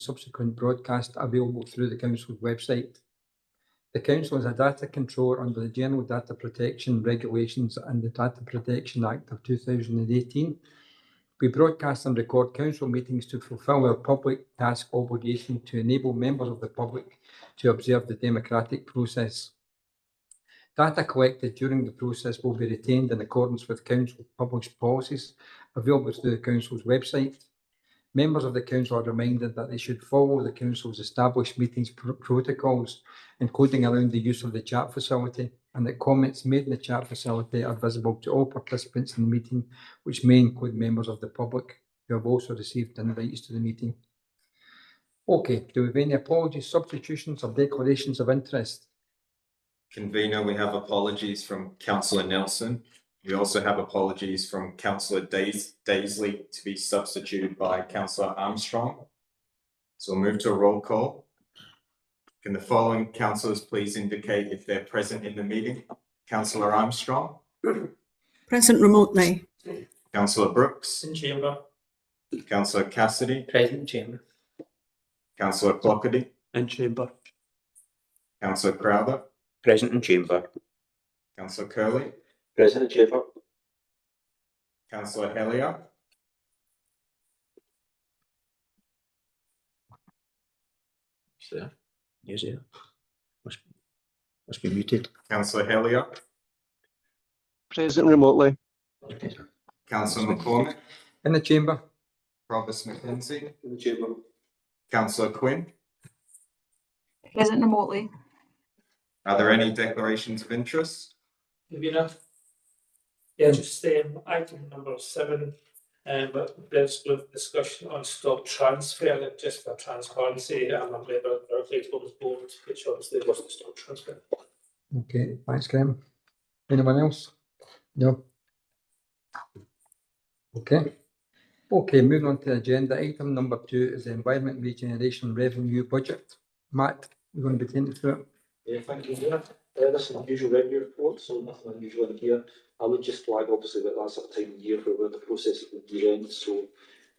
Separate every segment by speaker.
Speaker 1: subsequent broadcast available through the Council's website. The Council is a data controller under the General Data Protection Regulations and the Data Protection Act of 2018. We broadcast and record Council meetings to fulfil our public task obligation to enable members of the public to observe the democratic process. Data collected during the process will be retained in accordance with Council published policies available through the Council's website. Members of the Council are reminded that they should follow the Council's established meetings protocols, including allowing the use of the chat facility, and that comments made in the chat facility are visible to all participants in the meeting, which may include members of the public who have also received invites to the meeting. Okay, do we have any apologies, substitutions, or declarations of interest?
Speaker 2: Convener, we have apologies from Councillor Nelson. We also have apologies from Councillor Daisley to be substituted by Councillor Armstrong. So we'll move to a roll call. Can the following councillors please indicate if they're present in the meeting? Councillor Armstrong.
Speaker 3: Present remotely.
Speaker 2: Councillor Brooks.
Speaker 4: In chamber.
Speaker 2: Councillor Cassidy.
Speaker 4: Present in chamber.
Speaker 2: Councillor Clockerty.
Speaker 4: In chamber.
Speaker 2: Councillor Crowther.
Speaker 4: Present in chamber.
Speaker 2: Councillor Curley.
Speaker 4: Present in chamber.
Speaker 2: Councillor Hellier.
Speaker 4: Is there? Yes, there. Must be muted.
Speaker 2: Councillor Hellier.
Speaker 5: Present remotely.
Speaker 2: Councillor McCormick.
Speaker 1: In the chamber.
Speaker 2: Provost McKenzie.
Speaker 4: In the chamber.
Speaker 2: Councillor Quinn.
Speaker 3: Present remotely.
Speaker 2: Are there any declarations of interest?
Speaker 6: Convener. Yeah, just item number 7, but there's with discussion on stock transfer, just for transparency, I'm a member of our Collectibles Board, which obviously was the stock transfer.
Speaker 1: Okay, thanks, Graham. Anyone else? No. Okay. Okay, moving on to the agenda. Item number 2 is the Environment Regeneration Revenue Budget. Matt, you're going to be taking it through it.
Speaker 7: Yeah, thank you, Convener. This is the usual revenue report, so nothing unusual in here. I would just flag, obviously, that that's a time of year where we're in the process of the year end, so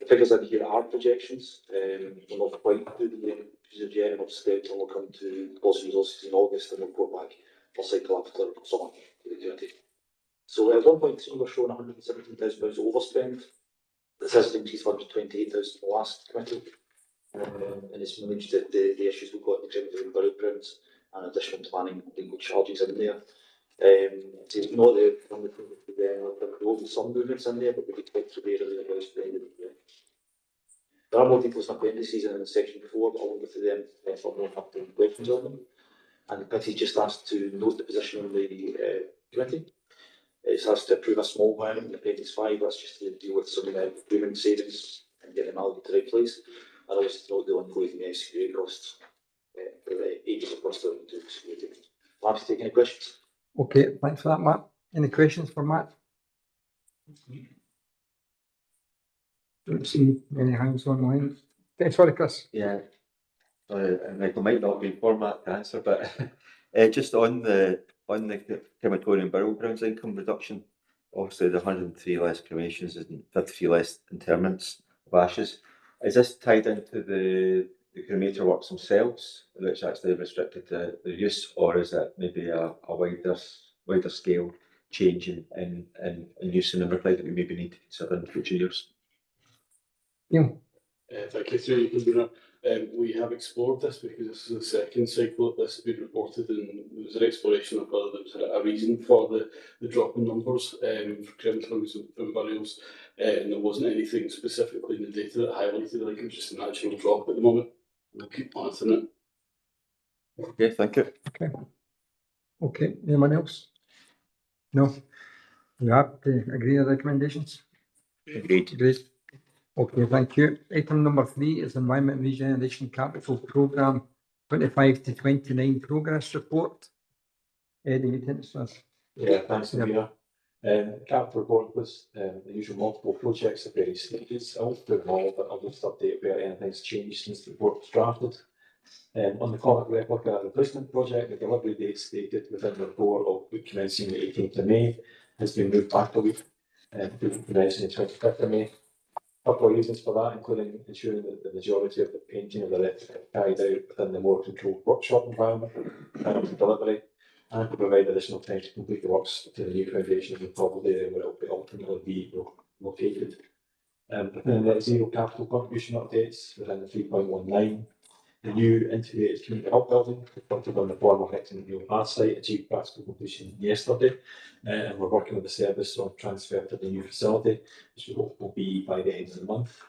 Speaker 7: the figures in here are projections. We're not quite through the year yet, and obviously we'll come to policy resources in August and report back for cycle after summer 2020. So at 1.2 we're showing £117,000 overspend. This has increased from £128,000 the last committee, and it's managed the issues we've got in terms of burial grounds and additional planning and legal charges in there. It's not there will be some movements in there, but we expect to be really about the end of the year. There are more details in appendices in section 4, but I won't go through them for more updated questions on them. And the committee just asked to note the position of the committee. It's asked to approve a small one in appendix 5, that's just to deal with some payment savings and get them allocated to the right place. And also to note the ongoing security costs. Ages of cost of security. I'll have to take any questions.
Speaker 1: Okay, thanks for that, Matt. Any questions for Matt? Don't see any hands online. Okay, sorry, Chris.
Speaker 8: Yeah, Michael might not be in format to answer, but just on the crematorium burial grounds income reduction, obviously the 103 less cremations and 53 less interments of ashes. Is this tied into the cremator works themselves, which actually restricted the use, or is it maybe a wider scale change in use and overplay that we maybe need to consider in future years?
Speaker 1: Yeah.
Speaker 5: Thank you, through you, Convener. We have explored this because this is the second cycle that this has been reported, and there was an exploration of whether there was a reason for the drop in numbers for crematories and burials, and there wasn't anything specifically in the data that highlighted it. Like it was just a natural drop at the moment. We'll keep monitoring it.
Speaker 8: Okay, thank you.
Speaker 1: Okay. Okay, anyone else? No? You have to agree with the recommendations?
Speaker 8: Agreed.
Speaker 1: Agreed. Okay, thank you. Item number 3 is Environment Regeneration Capital Programme 25 to 29 Progress Report. Eddie, you take this.
Speaker 9: Yeah, thanks, Convener. Capital report was the usual multiple projects at various stages. I won't do them all, but I'll just update where anything's changed since the report was drafted. On the Comet Replica Replacement Project, the delivery date stated within the report of week commencing the 18th of May has been moved back a week to commencing the 25th of May. couple of reasons for that, including ensuring that the majority of the painting of the replica is carried out within the more controlled workshop environment and delivery, and to provide additional time to complete the works to the new foundation and probably area where it will be ultimately be located. Within the net zero capital contribution updates within the 3.19, the new integrated community health building constructed on the former Hexton Hill Art site achieved practical completion yesterday, and we're working with the service on transfer to the new facility, which we hope will be by the end of the month.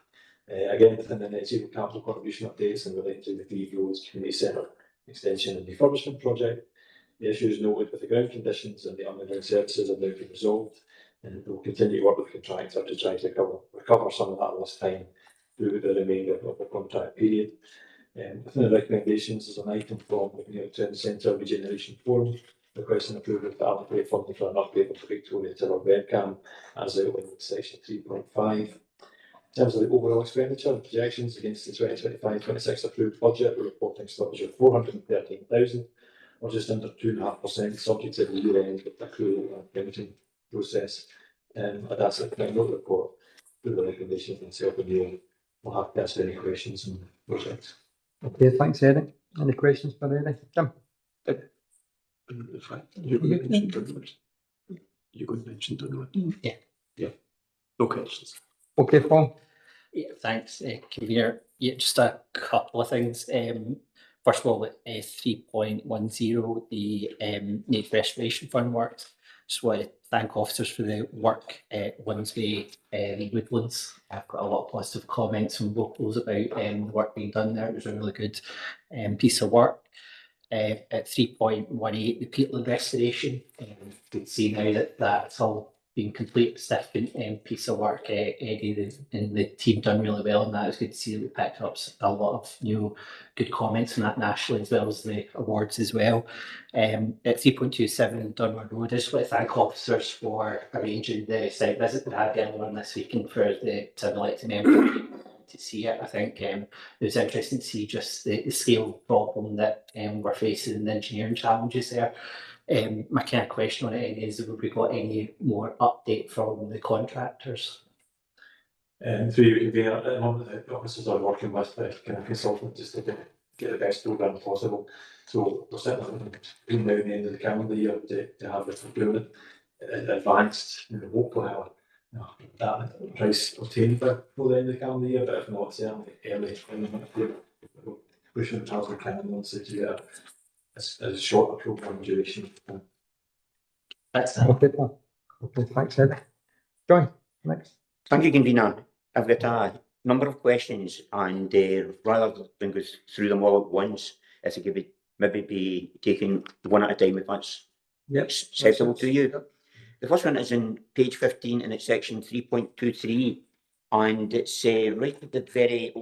Speaker 9: Again, within the net zero capital contribution updates and relating to the Greve Roads Community Centre extension and refurbishment project, the issues noted with the ground conditions and the underground services have now been resolved, and we'll continue to work with the contractor to try to recover some of that lost time through the remainder of the contract period. Within the recommendations is an item from the Community Trend Centre Regeneration Forum requesting approval to allocate funding for an upgrade of the Victoria Tower webcam as outlined in section 3.5. In terms of the overall expenditure and projections against the 2025-26 approved budget, we're reporting stoppage of 413,000, or just under 2.5%, subject to the year-end accrual and permitting process. And that's a final report through the recommendations and self-renewal. We'll have to ask any questions on the project.
Speaker 1: Okay, thanks, Eric. Any questions for Eric? Tim?
Speaker 4: You're going to mention Dunwood. You're going to mention Dunwood.
Speaker 10: Yeah.
Speaker 4: Yeah. No questions.
Speaker 1: Okay, Paul?
Speaker 10: Yeah, thanks, Convener. Yeah, just a couple of things. First of all, at 3.10, the Native Restoration Fund works. Just want to thank officers for the work at Winsby Woodlands. I've got a lot of positive comments from locals about the work being done there. It was a really good piece of work. At 3.18, the peatland restoration. You can see now that that's all been complete, significant piece of work. Eddie and the team done really well on that. It's good to see that we picked up a lot of good comments on that nationally as well as the awards as well. At 3.27 Dunwood Road, I just want to thank officers for arranging the site visit we had earlier on this week and for the elected member to see it. I think it was interesting to see just the scale of the problem that we're facing and the engineering challenges there. My kind of question on it is, have we got any more update from the contractors?
Speaker 9: Through you, Convener, at the moment the officers are working with the kind of consultant just to get the best programme possible. So we're certainly between now and the end of the calendar year to have the procurement advanced, and hopefully have that price obtained before the end of the calendar year, but if not, certainly early in the next year. We're pushing as hard as we can on to get a shorter programme duration.
Speaker 10: That's
Speaker 1: Okay, Paul. Okay, thanks, Eric. John, next.
Speaker 4: Thank you, Convener. I've got a number of questions, and rather than go through them all at once, if you could maybe be taking one at a time if that's acceptable to you.
Speaker 1: Yep.
Speaker 4: The first one is in page 15 and it's section 3.23, and it's right at the very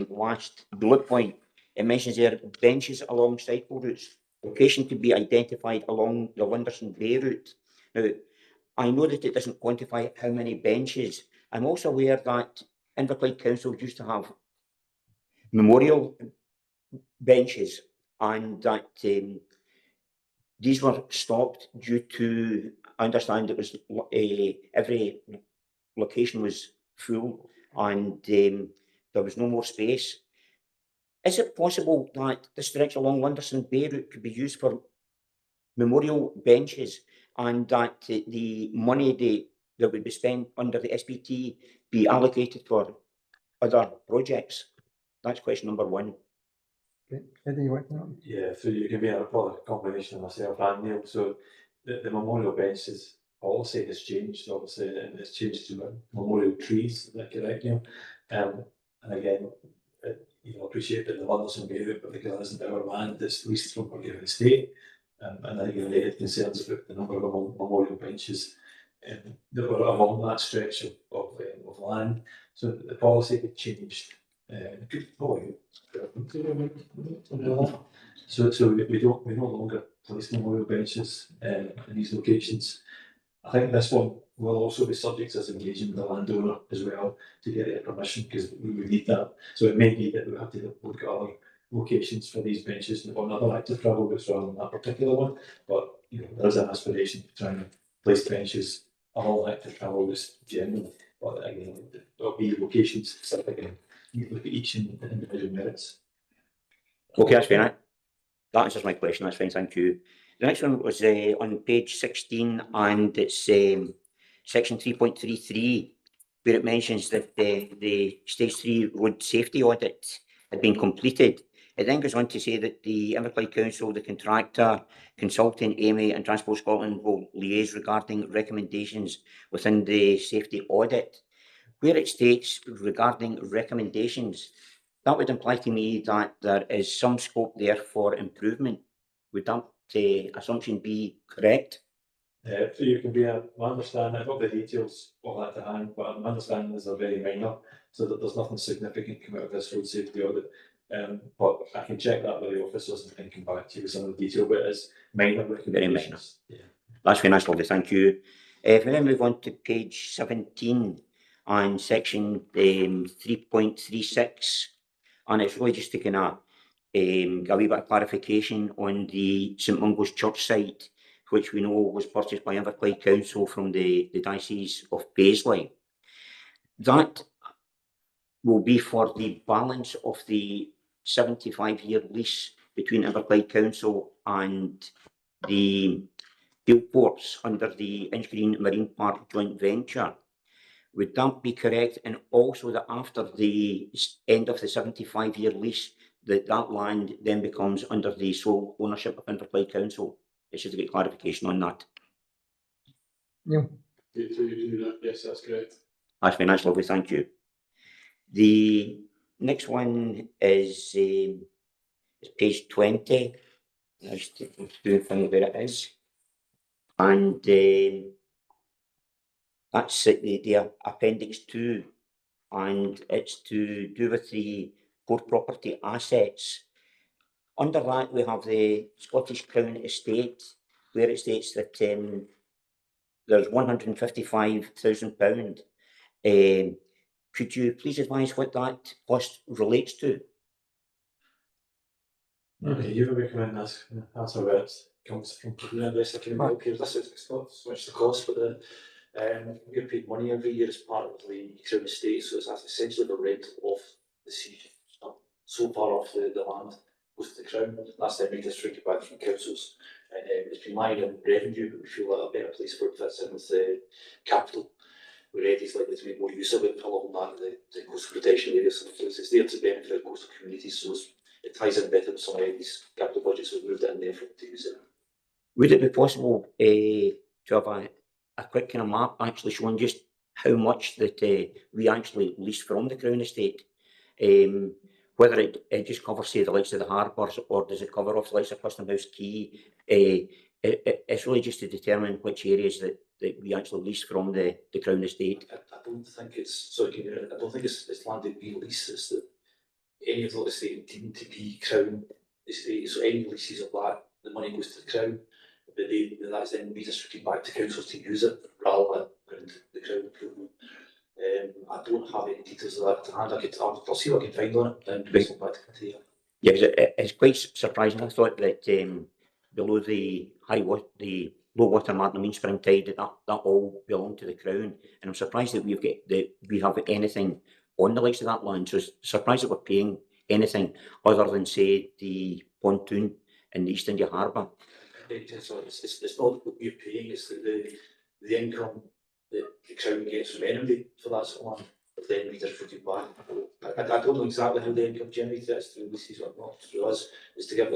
Speaker 4: last bullet point. It mentions there benches along cycle routes, location to be identified along the Lunderson Bay route. Now, I know that it doesn't quantify how many benches. I'm also aware that Inverclyde Council used to have memorial benches, and that these were stopped due to, I understand it was every location was full and there was no more space. Is it possible that the stretch along Lunderson Bay route could be used for memorial benches, and that the money that would be spent under the SPT be allocated for other projects? That's question number one.
Speaker 1: Okay, Eddie, you want to know?
Speaker 9: Yeah, so you can be a combination of myself and Neil. So the memorial benches policy has changed, obviously, and it's changed to memorial trees. Is that correct, Neil? And again, appreciate that the Lunderson Bay route, but because it isn't our land, it's leased from our given estate. And I think you had concerns about the number of memorial benches that were along that stretch of land. So the policy had changed. So we no longer place memorial benches in these locations. I think this one will also be subject to us engaging the landowner as well to get their permission, because we would need that. So it may be that we have to look at other locations for these benches on other active travel routes rather than that particular one. But there is an aspiration to try and place benches along active travel routes generally. But again, there'll be location specific and you look at each individual merits.
Speaker 4: Okay, that's fine. That answers my question. That's fine. Thank you. The next one was on page 16, and it's section 3.33, where it mentions that the stage 3 road safety audit had been completed. It then goes on to say that the Inverclyde Council, the contractor, consultant, Amy, and Transport Scotland will liaise regarding recommendations within the safety audit. Where it states regarding recommendations, that would imply to me that there is some scope there for improvement. Would that assumption be correct?
Speaker 9: So you can be my understanding, I've got the details of that to hand, but my understanding is they're very minor, so that there's nothing significant come out of this road safety audit. But I can check that with the officers and come back to you with some of the detail, but it is minor recommendations.
Speaker 4: Very minor. Yeah. That's very nice, lovely, thank you. If we then move on to page 17 and section 3.36, and it's really just to kind of a wee bit of clarification on the St Mungo's Church site, which we know was purchased by Inverclyde Council from the Diocese of Paisley. That will be for the balance of the 75-year lease between Inverclyde Council and the field ports under the Inchgreen Marine Park joint venture. Would that be correct? And also that after the end of the 75-year lease, that land then becomes under the sole ownership of Inverclyde Council? It's just to get clarification on that.
Speaker 1: Neil?
Speaker 5: Yeah, so you can do that. Yes, that's correct.
Speaker 4: That's very nice, lovely, thank you. The next one is page 20. I'll just find where it is. And that's the appendix 2, and it's to do with the port property assets. Under that, we have the Scottish Crown Estate, where it states that there's £155,000. Could you please advise what that cost relates to?
Speaker 9: Okay, you will come in and answer where it comes from.
Speaker 7: Yeah, this I can help here. This is it's not so much the cost, but the you're paid money every year as part of the Crown Estate, so it's essentially the rental of the sea. So far off the land goes to the Crown. Last time we districted back from councils, and it's been lying in revenue, but we feel like a better place for it fits in with the capital. We're ready to like to make more use of it along that the coastal protection areas. So it's there to benefit our coastal communities. So it ties in better with some of these capital budgets we've moved in there for to use it.
Speaker 4: Would it be possible to have a quick kind of map actually showing just how much that we actually lease from the Crown Estate? Whether it just covers, say, the likes of the harbours, or does it cover off the likes of Custom House Quay? It's really just to determine which areas that we actually lease from the Crown Estate.
Speaker 7: I don't think it's I don't think it's land that we lease. It's that any of the estate deemed to be Crown Estate. So any leases of that, the money goes to the Crown, but that's then redistributed back to councils to use it rather than the Crown. I don't have any details of that to hand. I'll see what I can find on it and bring it back to you.
Speaker 4: Yeah, it's quite surprising. I thought that below the low water mark, the main spring tide, that all belonged to the Crown, and I'm surprised that we have anything on the likes of that land. So it's surprised that we're paying anything other than, say, the pontoon in the East India Harbour.
Speaker 7: It's not what we're paying, it's the income that the Crown gets from anybody for that sort of land, but then redistributed back. I don't know exactly how the income generated is through leases or not through us. It's to give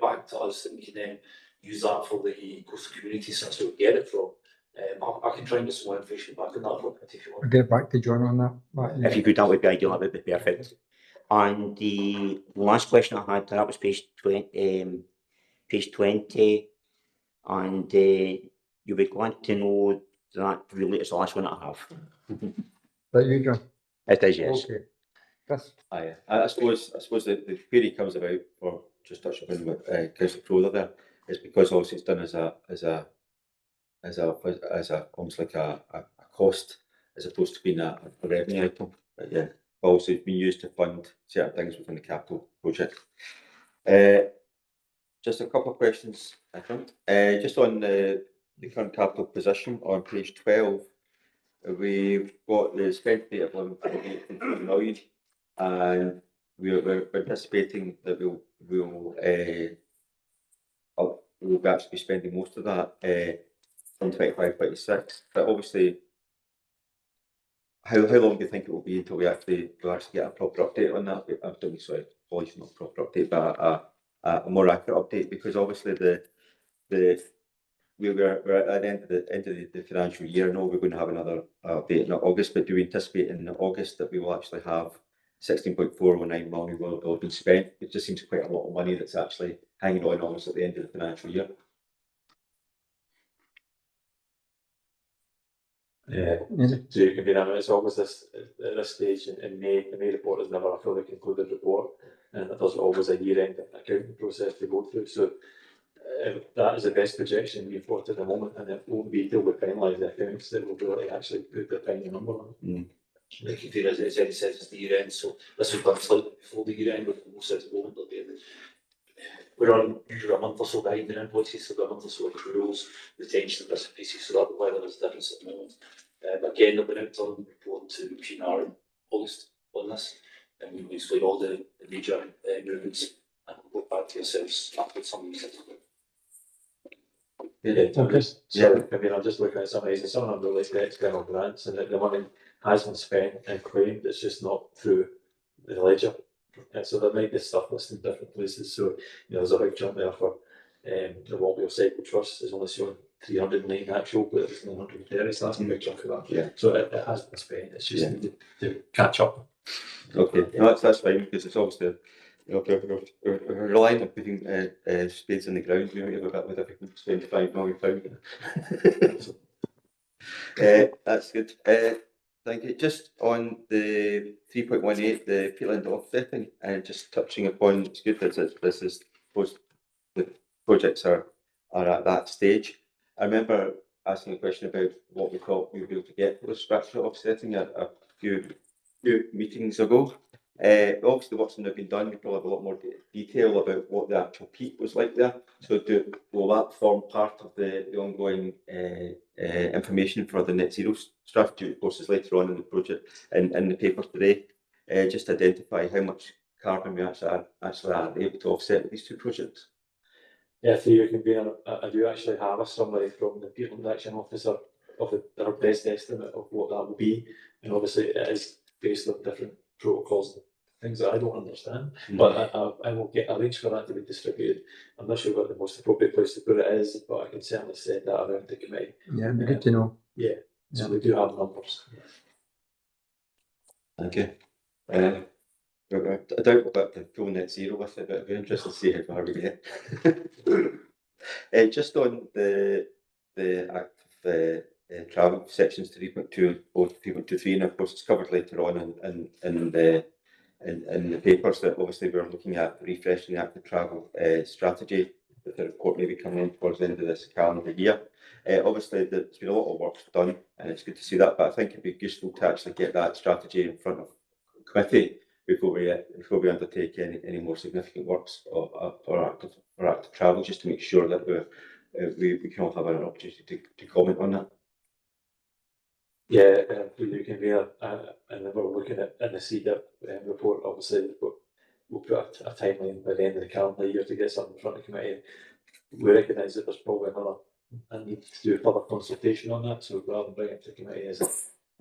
Speaker 7: back to us that we can then use that for the coastal communities. That's where we get it from. I can try and get some more information back on that if you want.
Speaker 1: I'll get back to John on that.
Speaker 4: If you could, that would be ideal. That would be perfect. And the last question I had, that was page 20, and you'll be glad to know that really is the last one that I have.
Speaker 1: Is that you, John?
Speaker 4: It is, yes.
Speaker 1: Okay. Chris?
Speaker 8: I suppose the query comes about, or just touching on what Councillor Crowther there, is because obviously it's done as almost like a cost as opposed to being a revenue item. But yeah, also it's been used to fund certain things within the capital project. Just a couple of questions, I think. Just on the current capital position on page 12, we've got the spent date of 11.8 million, and we're anticipating that we'll actually be spending most of that from 25-26. But obviously, how long do you think it will be until we actually get a proper update on that? I'm doing sorry, apologies, not proper update, but a more accurate update, because obviously we're at the end of the financial year. No, we're going to have another update in August, but do we anticipate in August that we will actually have 16.419 million will have been spent? It just seems quite a lot of money that's actually hanging on almost at the end of the financial year.
Speaker 9: Yeah, so you can be it's always this at this stage in May. The May report is never a fully concluded report, and there's always a year-end accounting process to go through. So that is the best projection we've got at the moment, and it won't be till we finalise the accounts that we'll be able to actually put the final number on it.
Speaker 7: Like you feel as Eddie says, it's the year end, so this will come slightly before the year end, but most of the moment there'll be we're on usually a month or so behind in invoices, so a month or so accruals, retention of bits and pieces, so that's why there's a difference at the moment. But again, there'll be an interim report to PNR in August on this, and we'll explain all the major movements, and we'll go back to yourselves after some of these.
Speaker 9: I'm just looking at some of these, and some of them relate to external grants, and the money has been spent and claimed, it's just not through the ledger. So there might be stuff listed in different places. So there's a big jump there for the Walby Cycle Trust is only showing 309 actual, but it's 930, so that's a big chunk of that.
Speaker 8: Yeah.
Speaker 9: So it has been spent. It's just needed to catch up.
Speaker 8: Okay, no, that's fine, because it's obviously we're relying on putting spades in the ground. We have a bit with if we can spend £5 million. That's good. Thank you. Just on the 3.18, the peatland offsetting, and just touching upon, it's good that this is the projects are at that stage. I remember asking a question about what we thought we would be able to get for the structural offsetting a few meetings ago. Obviously, what's now been done, we probably have a lot more detail about what the actual peak was like there. So, will that form part of the ongoing information for the net zero strategy? Of course, is later on in the project in the paper today. Just identify how much carbon we actually are able to offset with these two projects.
Speaker 9: Yeah, so you can be. I do actually have a summary from the peatland action officer of their best estimate of what that will be, and obviously it is based on different protocols and things that I don't understand. But I will arrange for that to be distributed. I'm not sure what the most appropriate place to put it is, but I can certainly send that around the committee.
Speaker 1: Yeah, it'd be good to know.
Speaker 9: Yeah, so we do have numbers.
Speaker 8: Thank you. I doubt we'll get to full net zero with it, but it'd be interesting to see how far we get. Just on the active travel sections 3.2 or 3.23, and of course it's covered later on in the papers that obviously we're looking at refreshing the active travel strategy, that the report may be coming in towards the end of this calendar year. Obviously there's been a lot of work done, and it's good to see that, but I think it'd be useful to actually get that strategy in front of committee before we undertake any more significant works for active travel, just to make sure that we can all have an opportunity to comment on that.
Speaker 9: Yeah, you can be and then we're looking at in the CDIP report. Obviously, we'll put a timeline by the end of the calendar year to get something in front of the committee. We recognise that there's probably a need to do further consultation on that. So rather than bring it to the committee as a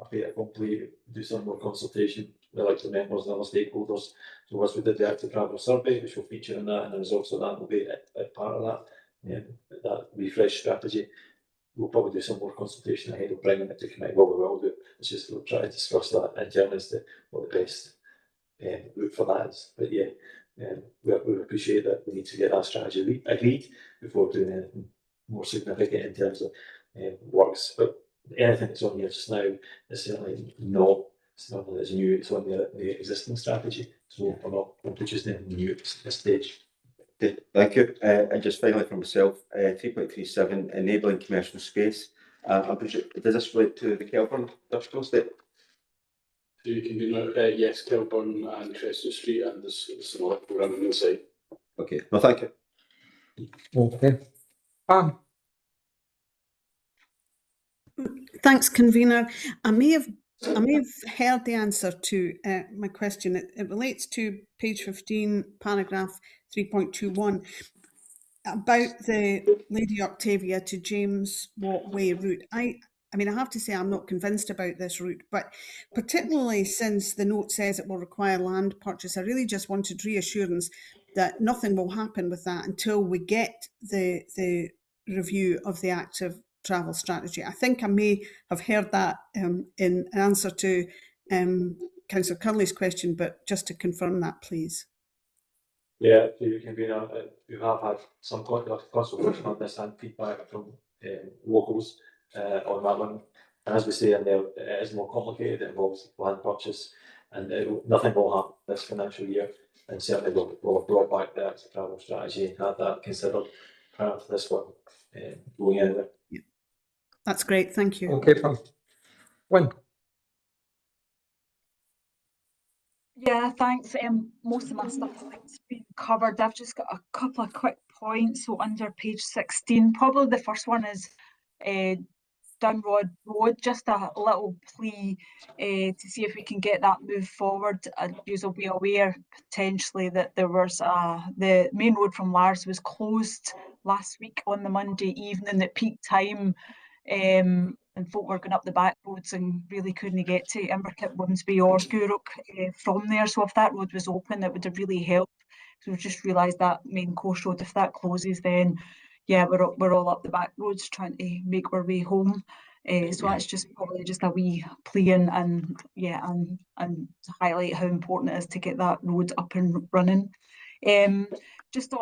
Speaker 9: fait accompli, do some more consultation with like the members and other stakeholders. So once we did the active travel survey, which will feature in that, and the results of that will be a part of that. That refresh strategy. We'll probably do some more consultation ahead of bringing it to committee. What we will do is just we'll try to discuss that internally as to what the best route for that is. But yeah, we appreciate that we need to get that strategy agreed before doing anything more significant in terms of works. But anything that's on here just now is certainly not something that's new. It's on the existing strategy. So we're not introducing anything new at this stage.
Speaker 8: Okay, thank you. And just finally from myself, 3.37, enabling commercial space. Does this relate to the Kelburn industrial estate?
Speaker 5: So you can do yes, Kelburn and Crescent Street, and there's some other programming inside.
Speaker 8: Okay, well, thank you.
Speaker 1: Okay.
Speaker 3: Thanks, convener. I may have heard the answer to my question. It relates to page 15, paragraph 3.21, about the Lady Octavia to James Watt Way route. I mean, I have to say I'm not convinced about this route, but particularly since the note says it will require land purchase, I really just wanted reassurance that nothing will happen with that until we get the review of the active travel strategy. I think I may have heard that in answer to Councillor Curley's question, but just to confirm that, please.
Speaker 9: Yeah, so you can be, we have had some consultation on this and feedback from locals on that one. And as we say in there, it is more complicated, it involves land purchase, and nothing will happen this financial year. And certainly we'll have brought back the active travel strategy and had that considered prior to this one going anywhere.
Speaker 3: Yeah. That's great, thank you.
Speaker 1: Okay, Pam. Wynne.
Speaker 11: Yeah, thanks. Most of my stuff has been covered. I've just got a couple of quick points. So under page 16, probably the first one is Dunrod Road, just a little plea to see if we can get that moved forward. You will be aware potentially that there was the main road from Lars was closed last week on the Monday evening at peak time. And folk were going up the back roads and really couldn't get to Inverkip, Wimsby or Gourock from there. So if that road was open, it would have really helped. So we've just realised that main coast road, if that closes, then yeah, we're all up the back roads trying to make our way home. So that's just probably just a wee plea and to highlight how important it is to get that road up and running. Just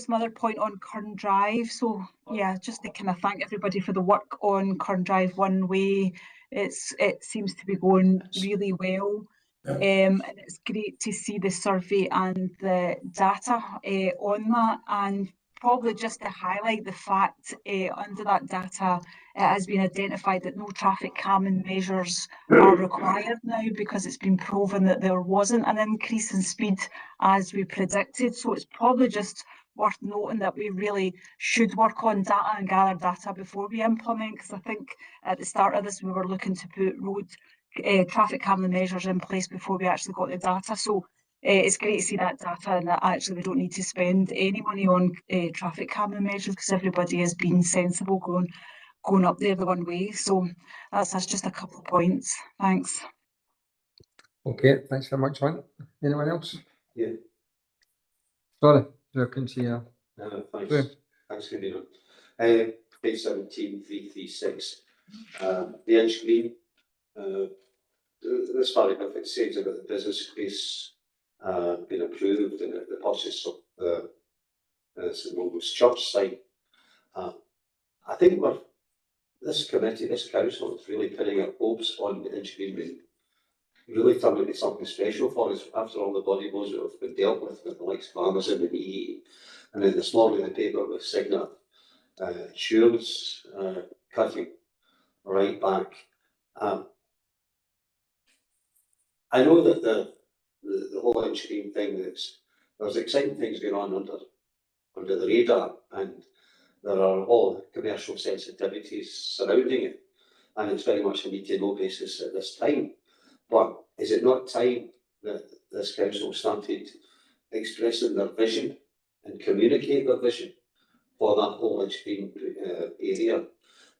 Speaker 11: another point on Curn Drive. So yeah, just to kind of thank everybody for the work on Curn Drive one way. It seems to be going really well. And it's great to see the survey and the data on that, and probably just to highlight the fact under that data it has been identified that no traffic calming measures are required now, because it's been proven that there wasn't an increase in speed as we predicted. So it's probably just worth noting that we really should work on data and gather data before we implement, because I think at the start of this we were looking to put road traffic calming measures in place before we actually got the data. So it's great to see that data, and that actually we don't need to spend any money on traffic calming measures, because everybody has been sensible going up there the one way. So that's just a couple of points. Thanks.
Speaker 1: Okay, thanks very much, Wynne. Anyone else?
Speaker 8: Yeah.
Speaker 1: Sorry, I couldn't see you.
Speaker 12: Thanks.
Speaker 1: Yeah.
Speaker 12: Thanks, Convener. Page 17, 336. The inch green. This paragraph, it says about the business space being approved and the purchase of the St William's Church site. I think this committee, this council is really pinning our hopes on the inch green route. Really turning into something special for us after all the body blows that have been dealt with the likes of Amazon and EE. And then this morning in the paper with Signet insurance cutting right back. I know that the whole inch green thing, there's exciting things going on under the radar, and there are all commercial sensitivities surrounding it, and it's very much a need to know basis at this time. But is it not time that this council started expressing their vision and communicate their vision for that whole inch green area,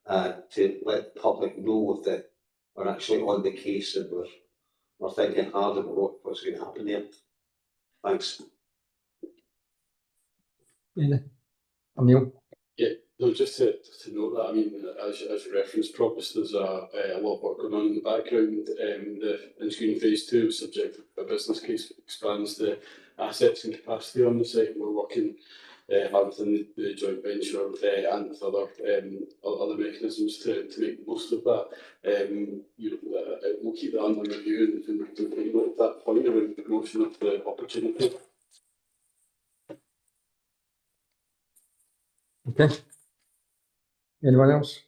Speaker 12: to let the public know that we're actually on the case and we're thinking hard about what's going to happen there? Thanks.
Speaker 1: Neil.
Speaker 5: Yeah, no, just to note that, I mean, as you referenced, Propus, there's a lot of work going on in the background. The in-screen phase 2, subject to a business case, expands the assets and capacity on the site. We're working hard within the joint venture and with other mechanisms to make the most of that. We'll keep that under review and note that point around the promotion of the opportunity.
Speaker 1: Okay. Anyone else?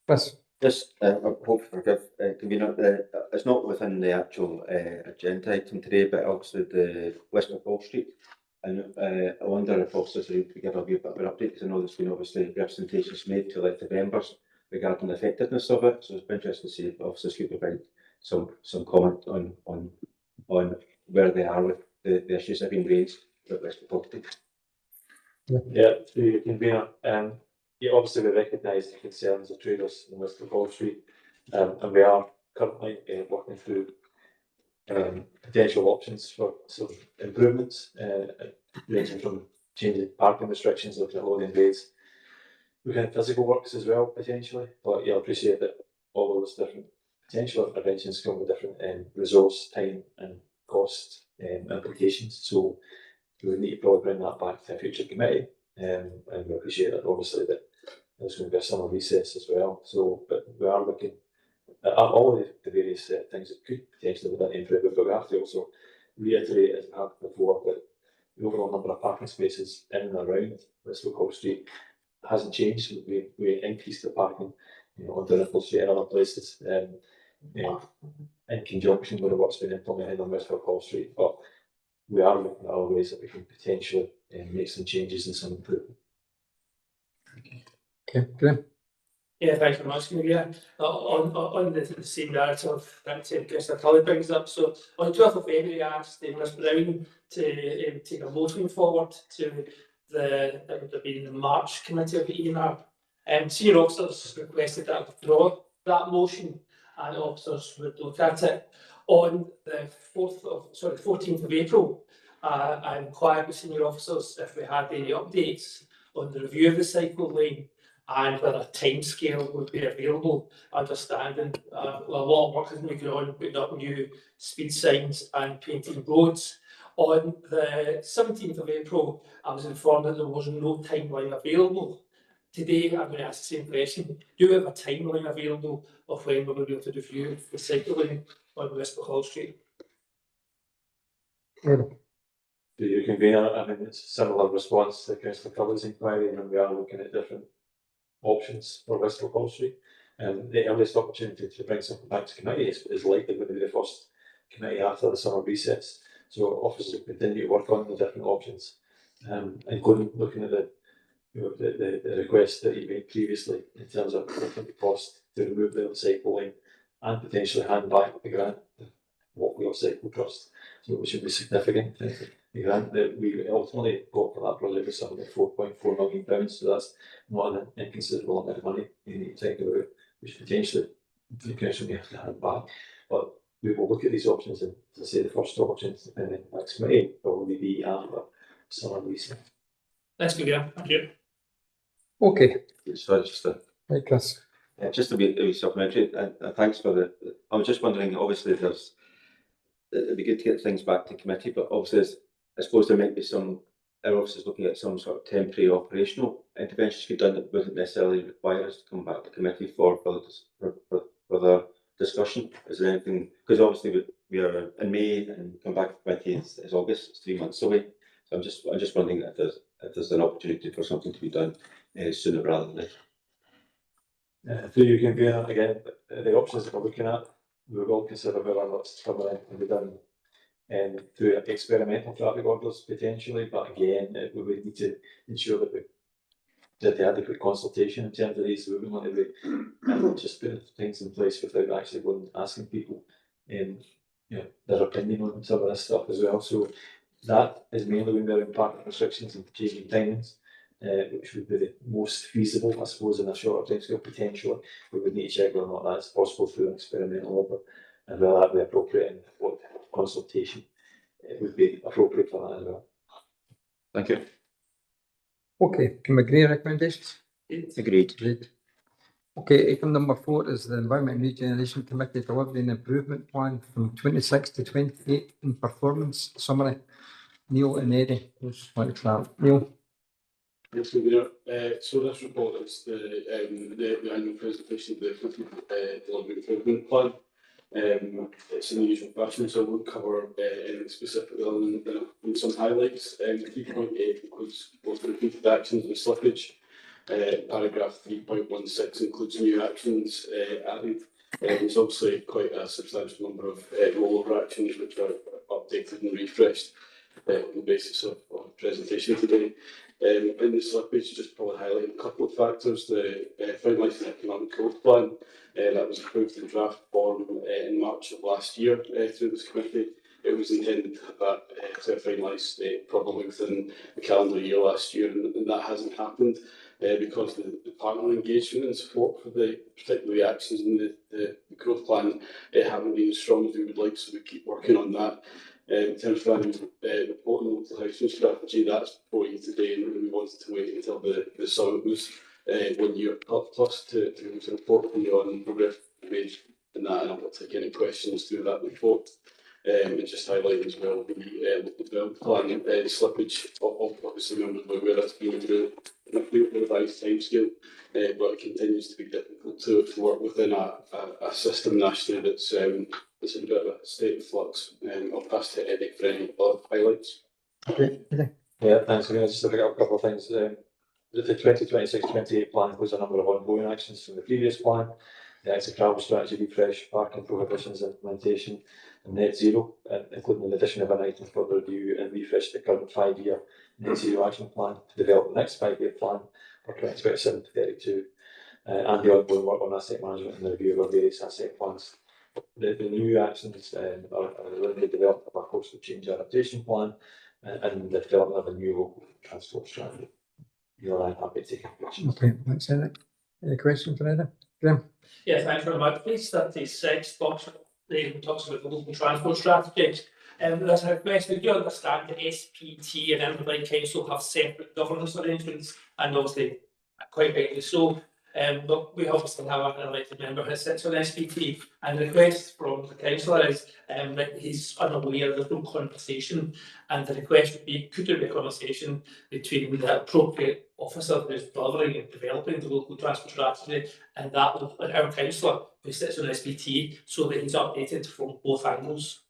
Speaker 1: Chris.
Speaker 8: Just, I hope you forgive, Convener, it's not within the actual agenda item today, but obviously the West McCall Street. And I wonder if officers could give a wee bit of an update, because I know there's been obviously representations made to elected members regarding the effectiveness of it. So it's been interesting to see if officers could provide some comment on where they are with the issues that have been raised with this property.
Speaker 9: Yeah, through your convener. Yeah, obviously we recognise the concerns of traders in West Hall Street, and we are currently working through potential options for some improvements, ranging from changing parking restrictions, looking at loading bays, looking at physical works as well potentially. But yeah, I appreciate that all those different potential interventions come with different resource, time, and cost implications. So we would need to probably bring that back to a future committee, and we appreciate that obviously that there's going to be a summer recess as well. So, but we are looking at all the various things that could potentially be done to improve it, but we have to also reiterate, as we have before, that the overall number of parking spaces in and around Westfield Hall Street hasn't changed. We increased the parking, on Donegal Street and other places, in conjunction with what's been implemented on Westfield Hall Street. But we are looking at other ways that we can potentially make some changes and some improvement.
Speaker 1: Okay, Graham.
Speaker 6: Yeah, thanks very much. Yeah, on the same narrative that Councillor Tully brings up. So on 12th of February, I asked Ms Brown to take a motion forward to that would have been the March committee of the ENR. Senior officers requested that I withdraw that motion, and officers would look at it. On the 14th of April, I inquired with senior officers if we had any updates on the review of the cycle lane and whether a timescale would be available, understanding a lot of work has been going on, putting up new speed signs and painting roads. On the 17th of April, I was informed that there was no timeline available. Today, I'm going to ask the same question. Do we have a timeline available of when we're going to be able to review the cycling on Westfield Hall Street?
Speaker 9: To your convener, I mean, it's a similar response to Councillor Cullen's inquiry, and we are looking at different options for Westfield Hall Street. The earliest opportunity to bring something back to committee is likely going to be the first committee after the summer recess. So officers will continue to work on the different options, including looking at the request that you made previously in terms of looking at the cost to remove the cycle lane and potentially hand back the grant, the Walkway Cycle Trust, so which would be significant. The grant that we ultimately got for that project was something like £4.4 million, so that's not an inconsiderable amount of money you need to think about, which potentially the council may have to hand back. But we will look at these options, and as I say, the first option, depending on next committee, will be after summer recess.
Speaker 6: Let's go, yeah. Thank you.
Speaker 1: Okay.
Speaker 8: Sorry, just
Speaker 1: Right, Chris.
Speaker 8: just to be supplementary, and thanks for the. I was just wondering. Obviously, it'd be good to get things back to committee, but obviously, I suppose there might be some. Our officers looking at some sort of temporary operational interventions to be done that wouldn't necessarily require us to come back to committee for the discussion. Is there anything? Because obviously we are in May, and come back to committee is August. It's 3 months away. So I'm just wondering if there's an opportunity for something to be done sooner rather than later.
Speaker 9: Through you can view again the options that we're looking at. We will consider whether or not it's coming in and be done through experimental traffic orders potentially, but again we would need to ensure that we did the adequate consultation in terms of these. We wouldn't want to be just putting things in place without actually going and asking people their opinion on some of this stuff as well. So that is mainly when we're in parking restrictions and changing timings, which would be the most feasible, I suppose, in a shorter time scale. Potentially, we would need to check whether or not that's possible through an experimental order, and whether that would be appropriate and what consultation would be appropriate for that as well.
Speaker 8: Thank you.
Speaker 1: Okay, can we agree on recommendations?
Speaker 4: Agreed.
Speaker 1: Great. Okay, item number 4 is the Environment and Regeneration Committee Delivery and Improvement Plan from 26 to 28 in performance summary. Neil and Eddie, who's like that? Neil.
Speaker 5: Yes, so this report is the annual presentation of the Delivery Improvement Plan. It's in the usual fashion, so I won't cover anything specific other than some highlights. 3.8 includes both repeated actions and slippage. Paragraph 3.16 includes new actions added. There's obviously quite a substantial number of rollover actions which are updated and refreshed on the basis of presentation today. In the slippage, just probably highlighting a couple of factors. The finalised economic growth plan that was approved in draft form in March of last year through this committee. It was intended to have that finalised probably within the calendar year last year, and that hasn't happened because the partner engagement and support for particularly the actions in the growth plan haven't been as strong as we would like, so we keep working on that. In terms of reporting local housing strategy, that's before you today, and we wanted to wait until the summit was 1 year plus to report on progress made in that, and I'll take any questions through that report. And just highlight as well the development plan slippage. Obviously, members are aware that's been through a revised timescale, but it continues to be difficult to work within a system nationally that's in a bit of a state of flux. I'll pass to Eddie for any other highlights.
Speaker 1: Okay.
Speaker 9: Yeah, thanks. I'm going to just pick up a couple of things. The 2026-28 plan includes a number of ongoing actions from the previous plan. The exit travel strategy refresh, parking prohibitions implementation, and net zero, including the addition of an item for the review and refresh the current 5-year net zero action plan to develop the next 5-year plan for 2027 to 32, and the ongoing work on asset management and the review of our various asset plans. The new actions are the development of a coastal change adaptation plan and the development of a new local transport strategy. I'm happy to take questions.
Speaker 1: Okay, thanks, Eric. Any questions for Eric? Graham?
Speaker 6: Yeah, thanks very much. Page 36 talks about the local transport strategy. There's a question, do you understand the SPT and Inverleigh Council have separate governance arrangements, and obviously quite rightly so. But we obviously have an elected member who sits on SPT, and the request from the councillor is that he's unaware, there's no conversation, and the request would be, could there be a conversation between the appropriate officer who's delivering and developing the local transport strategy and our councillor who sits on SPT, so that he's updated from both angles?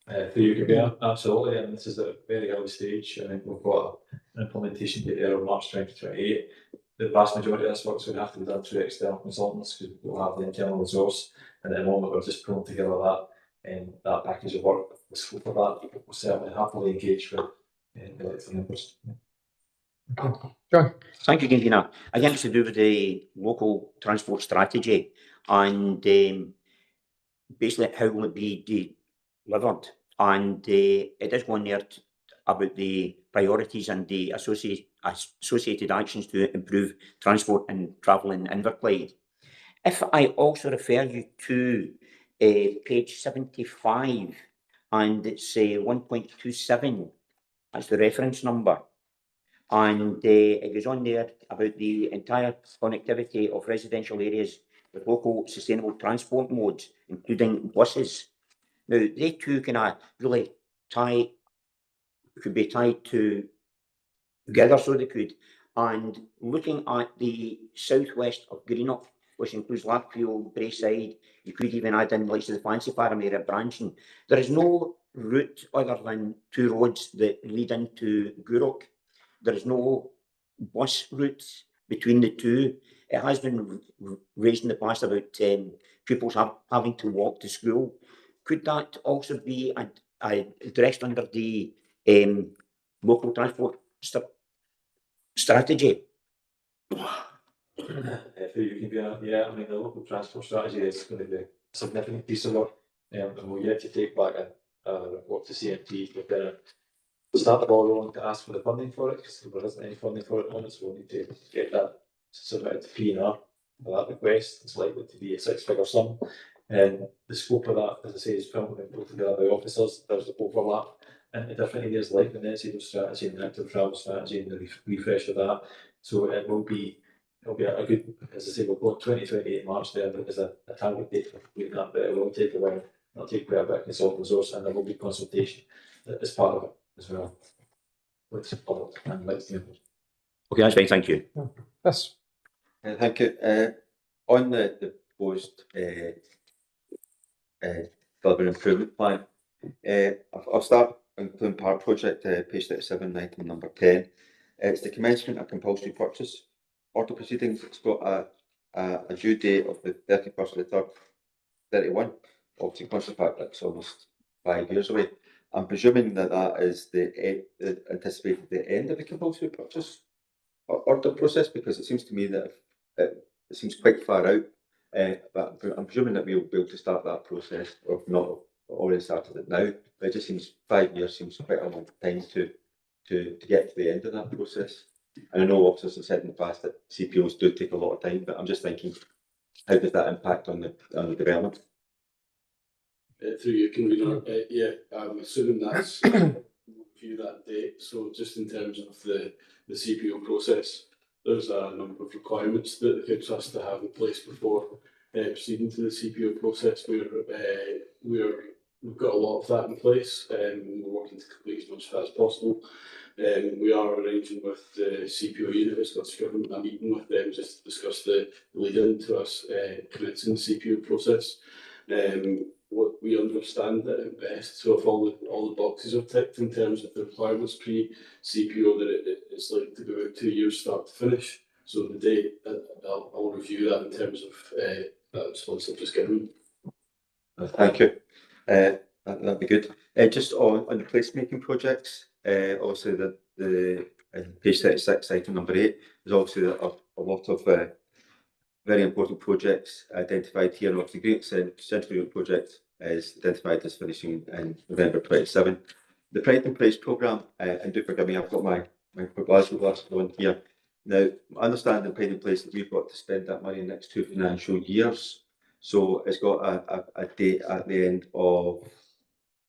Speaker 9: For you, yeah, absolutely, and this is at a very early stage. I think we've got an implementation date there of March 2028. The vast majority of this work is going to have to be done through external consultants because we'll have the internal resource, and at the moment we're just pulling together that package of work. The scope of that, we'll certainly happily engage with the elected members.
Speaker 1: Okay. John?
Speaker 4: Thank you, Convener. Again, it's to do with the local transport strategy and basically how will it be delivered. And it is one there about the priorities and the associated actions to improve transport and travel in Inverclyde. If I also refer you to page 75, and it's 1.27, that's the reference number. And it goes on there about the entire connectivity of residential areas with local sustainable transport modes, including buses. Now, they two can really could be tied together, so they could. And looking at the southwest of Greenock, which includes Larkfield, Braeside, you could even add in the likes of the Fancy Farm area, Branching. There is no route other than 2 roads that lead into Gourock. There is no bus routes between the two. It has been raised in the past about pupils having to walk to school. Could that also be addressed under the local transport strategy?
Speaker 9: Yeah, I mean, the local transport strategy is going to be a significant piece of work, and we're yet to take back a report to CMT. We're going to start the ball rolling to ask for the funding for it, because there isn't any funding for it at the moment, so we'll need to get that submitted to P&R for that request. It's likely to be a 6-figure sum, and the scope of that, as I say, is probably put together by officers. There's overlap in the different areas like the net zero strategy and the active travel strategy and the refresh of that. So it'll be a good, as I say, we'll go 2028 March there as a target date for completing that, but it will take a while. It'll take quite a bit of consultant resource, and there will be consultation as part of it as well. With public and elected members.
Speaker 4: Okay, that's fine, thank you.
Speaker 1: Yes.
Speaker 8: Thank you. On the proposed delivery improvement plan, I'll start including part project, page 37, item number 10. It's the commencement of compulsory purchase order proceedings. It's got a due date of the 31st of the 3rd, 31. Obviously, consider the fact that's almost 5 years away. I'm presuming that that is anticipated the end of the compulsory purchase order process, because it seems to me that it seems quite far out. But I'm presuming that we'll be able to start that process, or if not already started it now. But it just seems 5 years seems quite a long time to get to the end of that process. And I know officers have said in the past that CPOs do take a lot of time, but I'm just thinking, how does that impact on the development?
Speaker 5: Through you, Convener, yeah, I'm assuming that's review that date. So just in terms of the CPO process, there's a number of requirements that the council has to have in place before proceeding to the CPO process. We've got a lot of that in place, and we're working to complete as much of that as possible. We are arranging with the CPO unit, Scottish Government, a meeting with them just to discuss the lead into us commencing the CPO process. What we understand that at best, so if all the boxes are ticked in terms of the requirements pre-CPO, that it's likely to be about 2 years start to finish. So the date, I'll review that in terms of that response I've just given.
Speaker 8: Thank you. That'd be good. Just on the placemaking projects, obviously the page 36, item number 8, there's obviously a lot of very important projects identified here. And obviously, Great Central Europe project is identified as finishing in November 27. The Pride and Place programme, and do forgive me, I've got my Glasgow glasses on here. Now, I understand in Pride and Place that we've got to spend that money in the next 2 financial years. So it's got a date at the end of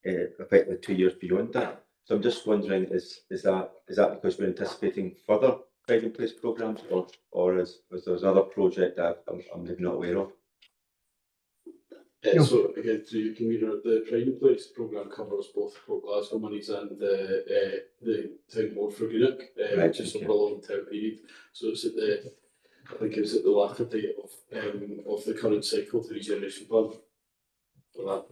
Speaker 8: effectively 2 years beyond that. So I'm just wondering, is that because we're anticipating further Pride and Place programmes, or is there another project that I'm maybe not aware of?
Speaker 5: No. So again, through you, Convener, the Pride and Place programme covers both Port Glasgow monies and the Town Board for Greenock, which is over a long term period. So it's at I think it's at the latter date of the current cycle, the Regeneration Plan. For that.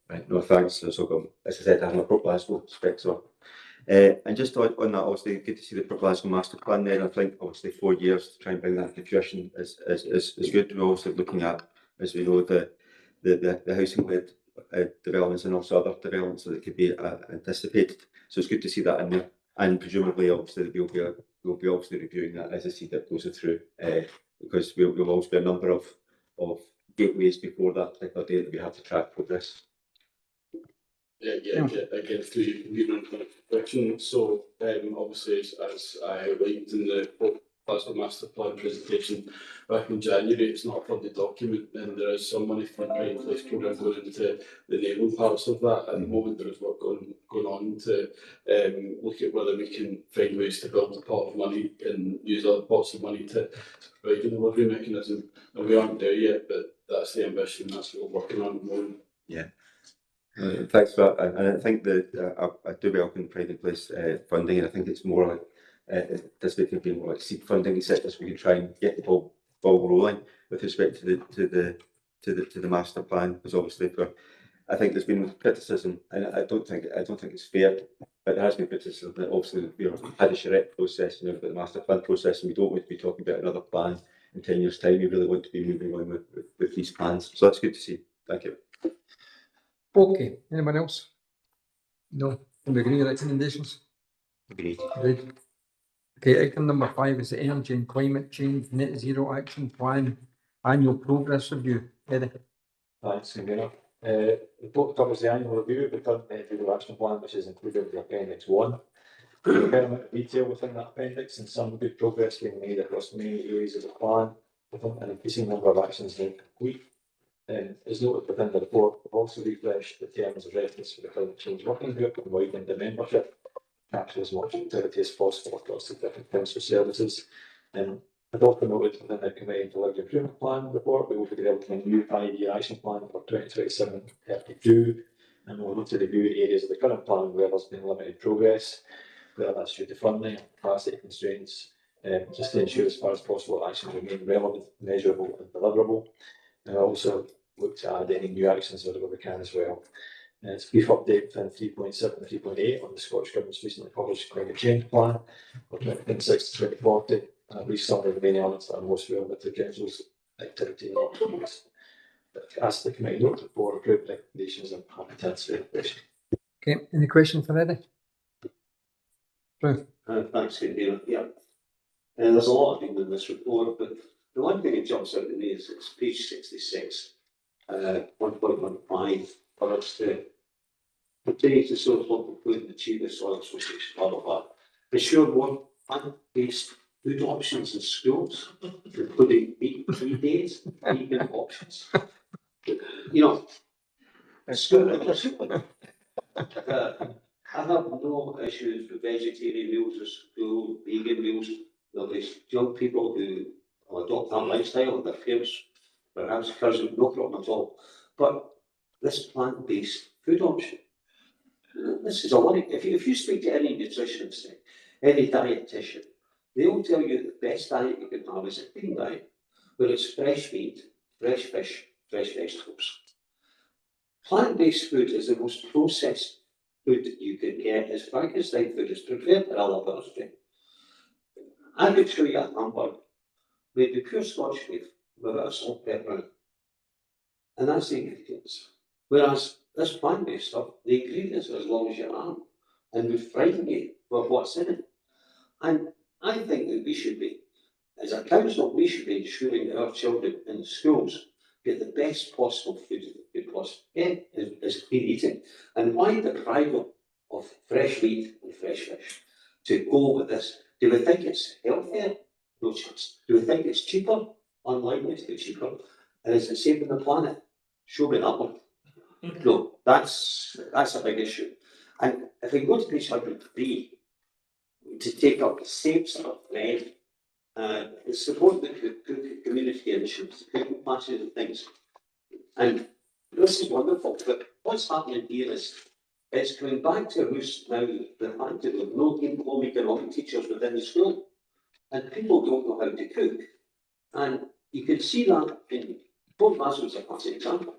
Speaker 8: Right, no thanks. So as I said, I have my Port Glasgow specs on. And just on that, obviously, good to see the Port Glasgow master plan there. I think obviously 4 years to try and bring that to fruition is good. We're also looking at, as we know, the housing-led developments and also other developments that could be anticipated. So it's good to see that in there. And presumably, obviously, we'll be obviously reviewing that as I see that goes through, because we'll always be a number of gateways before that particular date that we have to track progress.
Speaker 5: Again, through you, Convener, so obviously, as I outlined in the Glasgow Master Plan presentation back in January, it's not a funded document, and there is some money from the Pride and Place programme going into the enabling parts of that. At the moment, there is work going on to look at whether we can find ways to build a pot of money and use other pots of money to provide a delivery mechanism. And we aren't there yet, but that's the ambition. That's what we're working on at the moment.
Speaker 8: Yeah. Thanks for that. And I think that I do welcome Pride and Place funding, and I think it's more like this week being more like seed funding, etc. So we can try and get the ball rolling with respect to the master plan. Because obviously, I think there's been criticism, and I don't think it's fair, but there has been criticism that obviously we've had a charrette process and we've got the master plan process, and we don't want to be talking about another plan in 10 years' time. We really want to be moving on with these plans. So that's good to see. Thank you.
Speaker 1: Okay, anyone else? No, we agree with recommendations?
Speaker 8: Agreed.
Speaker 1: Agreed. Okay, item number 5 is the Energy and Climate Change Net Zero Action Plan Annual Progress Review. Eddie?
Speaker 9: Thanks, Convener. The report covers the annual review of the current net zero action plan, which is included in Appendix 1. There's a fair amount of detail within that appendix, and some good progress being made across many areas of the plan, with an increasing number of actions being complete. As noted within the report, we've also refreshed the terms of reference for the climate change working group and widened the membership to capture as much activity as possible across the different council services. I've also noted within the Committee Delivery Improvement Plan report, we will be developing a new 5-year action plan for 2027-32, and we'll need to review areas of the current plan where there's been limited progress, whether that's due to funding, capacity constraints, just to ensure as far as possible actions remain relevant, measurable and deliverable. And also look to add any new actions wherever we can as well. It's a brief update within 3.7 and 3.8 on the Scottish Government's recently published climate change plan for 2026 to 2040, and a brief summary of the main elements that are most relevant to the Council's activity and opportunities. Ask the Committee note for approved recommendations and happy to answer any questions.
Speaker 1: Okay, any question for Eddie? Ruth?
Speaker 12: Thanks, Convener. Yeah. And there's a lot of things in this report, but the one thing that jumps out to me is it's page 66, 1.15, for us to continue to source local food and achieve the soil association, blah, blah, blah. Ensure more plant-based food options in schools, including meat-free days, vegan options. You know, school I have no issues with vegetarian meals at school, vegan meals. There's young people who adopt that lifestyle, their parents, perhaps cousin, no problem at all. But this plant-based food option, this is a worry. If you speak to any nutritionist, any dietitian, they will tell you the best diet you can have is a clean diet, where it's fresh meat, fresh fish, fresh vegetables. Plant-based food is the most processed food that you can get. As Frankenstein food is prepared in a laboratory. I could show you a hamburger made with pure Scotch beef with a bit of salt, pepper in it. And that's the ingredients. Whereas this plant-based stuff, the ingredients are as long as your arm and would frighten you for what's in it. And I think that we should be, as a council, we should be ensuring that our children in the schools get the best possible food that they could possibly get is clean eating. And why deprive them of fresh meat and fresh fish to go with this? Do we think it's healthier? No chance. Do we think it's cheaper? Unlikely to be cheaper. And is it saving the planet? Show me that one. No, that's a big issue. And if we go to page 103, to take up the same sort of thread, support the community initiatives, cooking classes and things. And this is wonderful, but what's happening here is it's coming back to roost now the fact that we've no home economic teachers within the school, and people don't know how to cook. And you can see that in Port Glasgow is a classic example.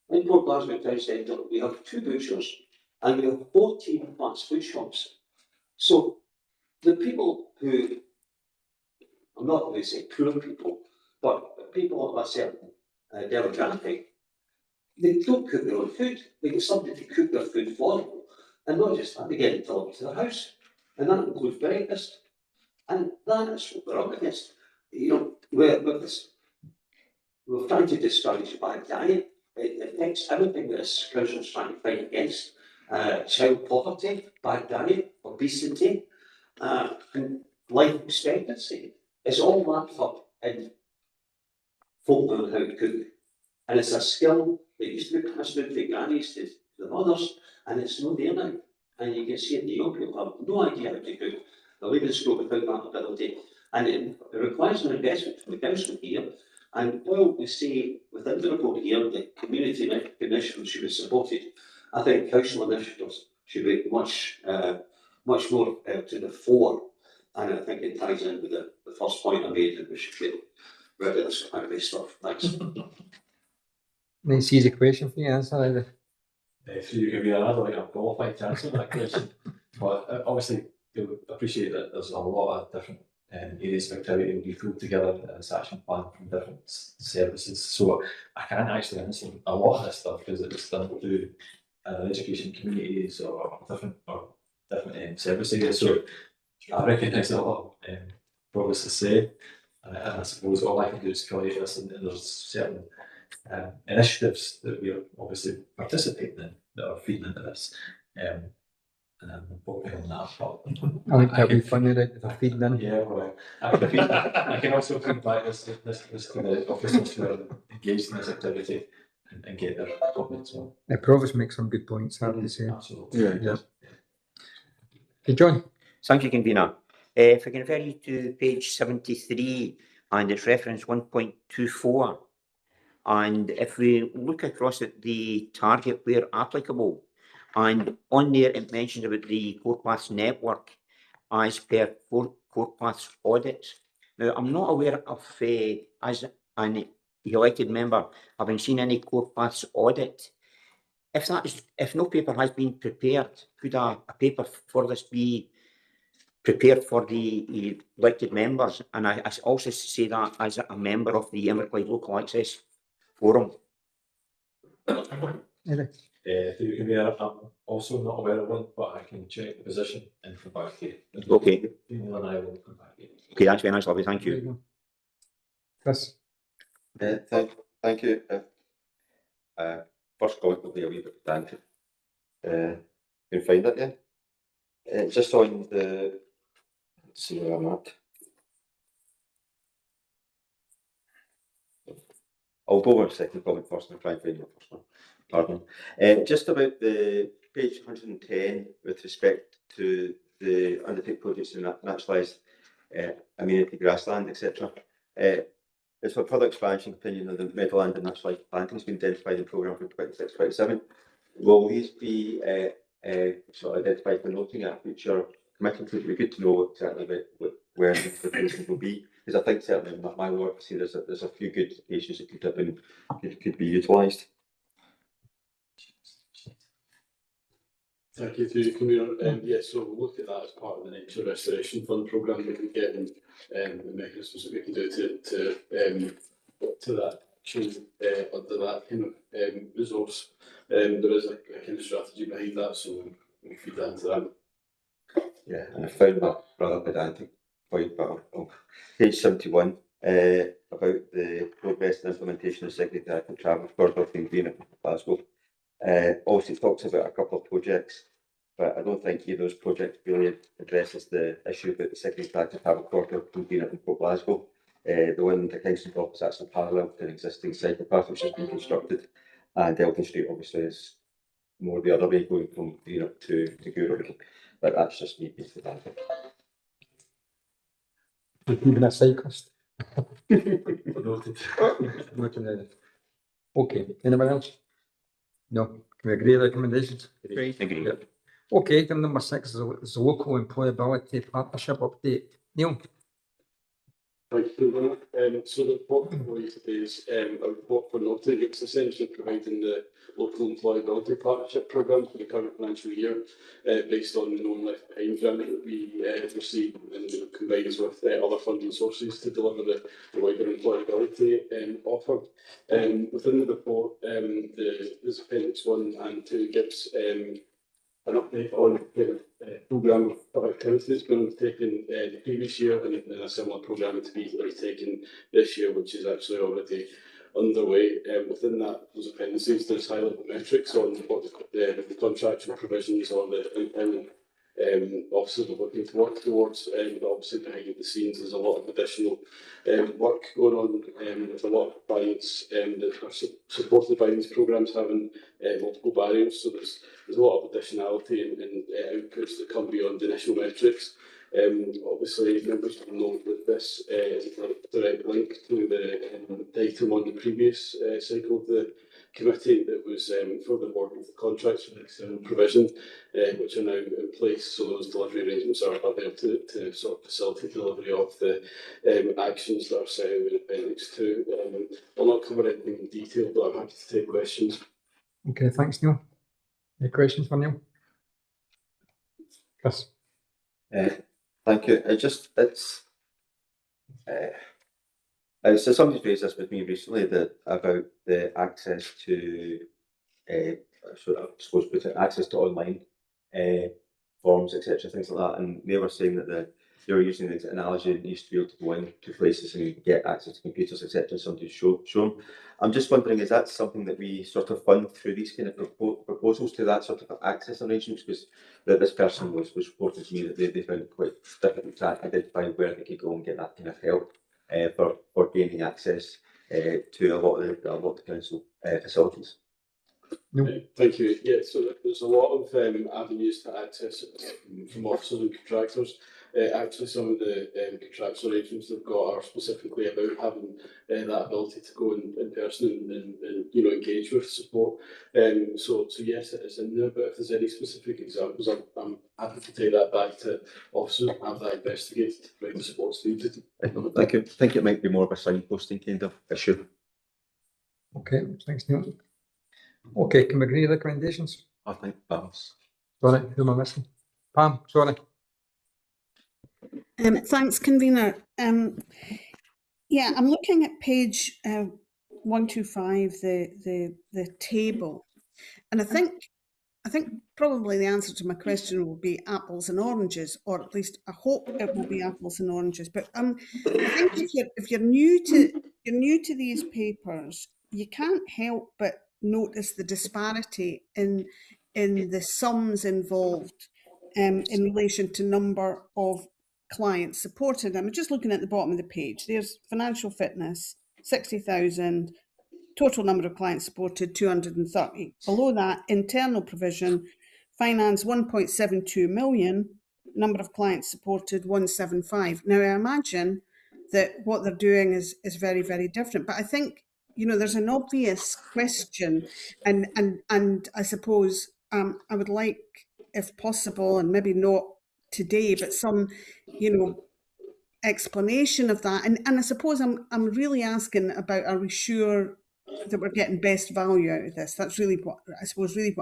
Speaker 12: In Port Glasgow Town Centre, we have 2 butchers and we have 14 fast food shops. So the people who, I'm not going to say poor people, but people of a certain demographic, they don't cook their own food. They get somebody to cook their food for them. And not just that, they get it delivered to their house. And that includes breakfast. And that is what we're up against. You know, we're trying to discourage a bad diet. It affects everything that this council is trying to fight against. Child poverty, bad diet, obesity, and life expectancy. It's all wrapped up in folk knowing how to cook. And it's a skill that used to be passed down from grannies to the mothers, and it's not there now. And you can see it, the young people have no idea how to cook. They're leaving school without that ability. And it requires an investment from the council here. And while we say within the report here that community recognition should be supported, I think council initiatives should be much more to the fore. And I think it ties in with the first point I made that we should get rid of this kind of stuff. Thanks.
Speaker 1: Nice easy question for you to answer, Eddie.
Speaker 9: So you can be another qualified to answer that question. But obviously, you appreciate that there's a lot of different areas of activity will be pulled together in this action plan from different services. So I can't actually answer a lot of this stuff because it's done through education communities or different service areas. So I recognise a lot of progress to say. And I suppose all I can do is collate this, and there's certain initiatives that we are obviously participating in that are feeding into this. And I'm focusing on that part.
Speaker 1: I think that'd be funny, right? They're feeding in.
Speaker 9: Yeah, well, I can also feed back this to the officers who are engaged in this activity and get their comments on.
Speaker 1: The Provost makes some good points, I have to say.
Speaker 9: Absolutely.
Speaker 1: Yeah. Okay, John.
Speaker 4: Thank you, Convener. If I can refer you to page 73 and it's reference 1.24. And if we look across at the target where applicable, and on there it mentions about the core paths network as per core paths audits. Now, I'm not aware of, as an elected member, having seen any core paths audit. If no paper has been prepared, could a paper for this be prepared for the elected members? And I also say that as a member of the Inverclyde Local Access Forum.
Speaker 1: Eddie.
Speaker 9: So you can be also not aware of one, but I can check the position and come back to you.
Speaker 4: Okay.
Speaker 9: Fiona and I will come back to you.
Speaker 4: Okay, that's very nice, lovely, thank
Speaker 1: There
Speaker 4: you.
Speaker 1: you go. Chris?
Speaker 8: Thank you. First comment will be a wee bit pedantic. You find it, yeah? Just on the, let's see where I'm at. I'll go with second comment first and try and find your first one. Pardon. Just about the page 110 with respect to the undertake projects in naturalised amenity grassland, etc. It's for further expansion, continuing of the meadowland and naturalised planting has been identified in programme for 26-27. Will these be sort of identified for noting at future committee? It would be good to know exactly where the implications will be, because I think certainly in my work, see there's a few good locations that could have been could be utilised.
Speaker 5: Thank you to the Convener. Yes, so we'll look at that as part of the Nature Restoration Fund programme that we get, and the mechanisms that we can do to that action under that kind of resource. There is a kind of strategy behind that, so we feed that into that.
Speaker 8: Yeah, and I found that rather pedantic point, but page 71 about the progress and implementation of segregated travel corridor between Greenock and Glasgow. Also, it talks about a couple of projects, but I don't think either of those projects really addresses the issue about the segregated travel corridor between Greenock and Glasgow. The one at Kingston Top is actually parallel to an existing cycle path which has been constructed, and Elgin Street obviously is more the other way, going from Greenock to Gourock. But that's just me being pedantic.
Speaker 1: Even a cyclist.
Speaker 5: Noted.
Speaker 1: Okay, anyone else? No, can we agree with recommendations?
Speaker 4: Agree.
Speaker 1: Yeah. Okay, item number 6 is the local employability partnership update. Neil?
Speaker 5: Thank you, Convener. So the report for you today is a report for noting. It's essentially providing the local employability partnership programme for the current financial year, based on the known left behind grant that we received, and combines with other funding sources to deliver the wider employability offer. Within the report, there's appendix 1 and 2 gives an update on the programme of activities that's been undertaken the previous year, and a similar programme to be undertaken this year, which is actually already underway. Within that, those appendices, there's high-level metrics on what the contractual provisions or the independent officers are looking to work towards. But obviously, behind the scenes, there's a lot of additional work going on with a lot of clients that are supported by these programmes having multiple barriers. So there's a lot of additionality and outputs that come beyond the initial metrics. Obviously, members will know that this is a direct link to the item on the previous cycle of the committee that was further work with the contracts for the external provision, which are now in place. So those delivery arrangements are there to sort of facilitate delivery of the actions that are set out in Appendix 2. I'll not cover anything in detail, but I'm happy to take questions.
Speaker 1: Okay, thanks, Neil. Any questions for Neil? Chris?
Speaker 8: Thank you. So somebody's raised this with me recently about the access to, access to online forms, etc., things like that. And they were saying that they were using the analogy that you used to be able to go into places and get access to computers, etc., and somebody show them. I'm just wondering, is that something that we sort of fund through these kind of proposals to that sort of access arrangements? Because this person was reporting to me that they found it quite difficult to identify where they could go and get that kind of help for gaining access to a lot of the council facilities.
Speaker 5: Thank you. Yeah, so there's a lot of avenues to access from officers and contractors. Actually, some of the contractual arrangements they've got are specifically about having that ability to go in person and engage with support. So yes, it is in there. But if there's any specific examples, I'm happy to take that back to officers and have that investigated to provide the support needed.
Speaker 8: Thank you. I think it might be more of a signposting kind of issue.
Speaker 1: Okay, thanks, Neil. Okay, can we agree with recommendations?
Speaker 8: I think Pam's.
Speaker 1: Sorry, who am I missing? Pam, sorry.
Speaker 3: Thanks, Convener. Yeah, I'm looking at page 125, the table, and I think I think probably the answer to my question will be apples and oranges, or at least I hope it will be apples and oranges. But I think if you're new to these papers, you can't help but notice the disparity in the sums involved in relation to number of clients supported. I'm just looking at the bottom of the page. There's financial fitness, 60,000. Total number of clients supported, 230. Below that, internal provision, finance, 1.72 million. Number of clients supported, 175. Now, I imagine that what they're doing is very, very different. But I think, there's an obvious question. And I suppose I would like, if possible, and maybe not today, but some, explanation of that. And I suppose I'm really asking about, are we sure that we're getting best value out of this? That's really what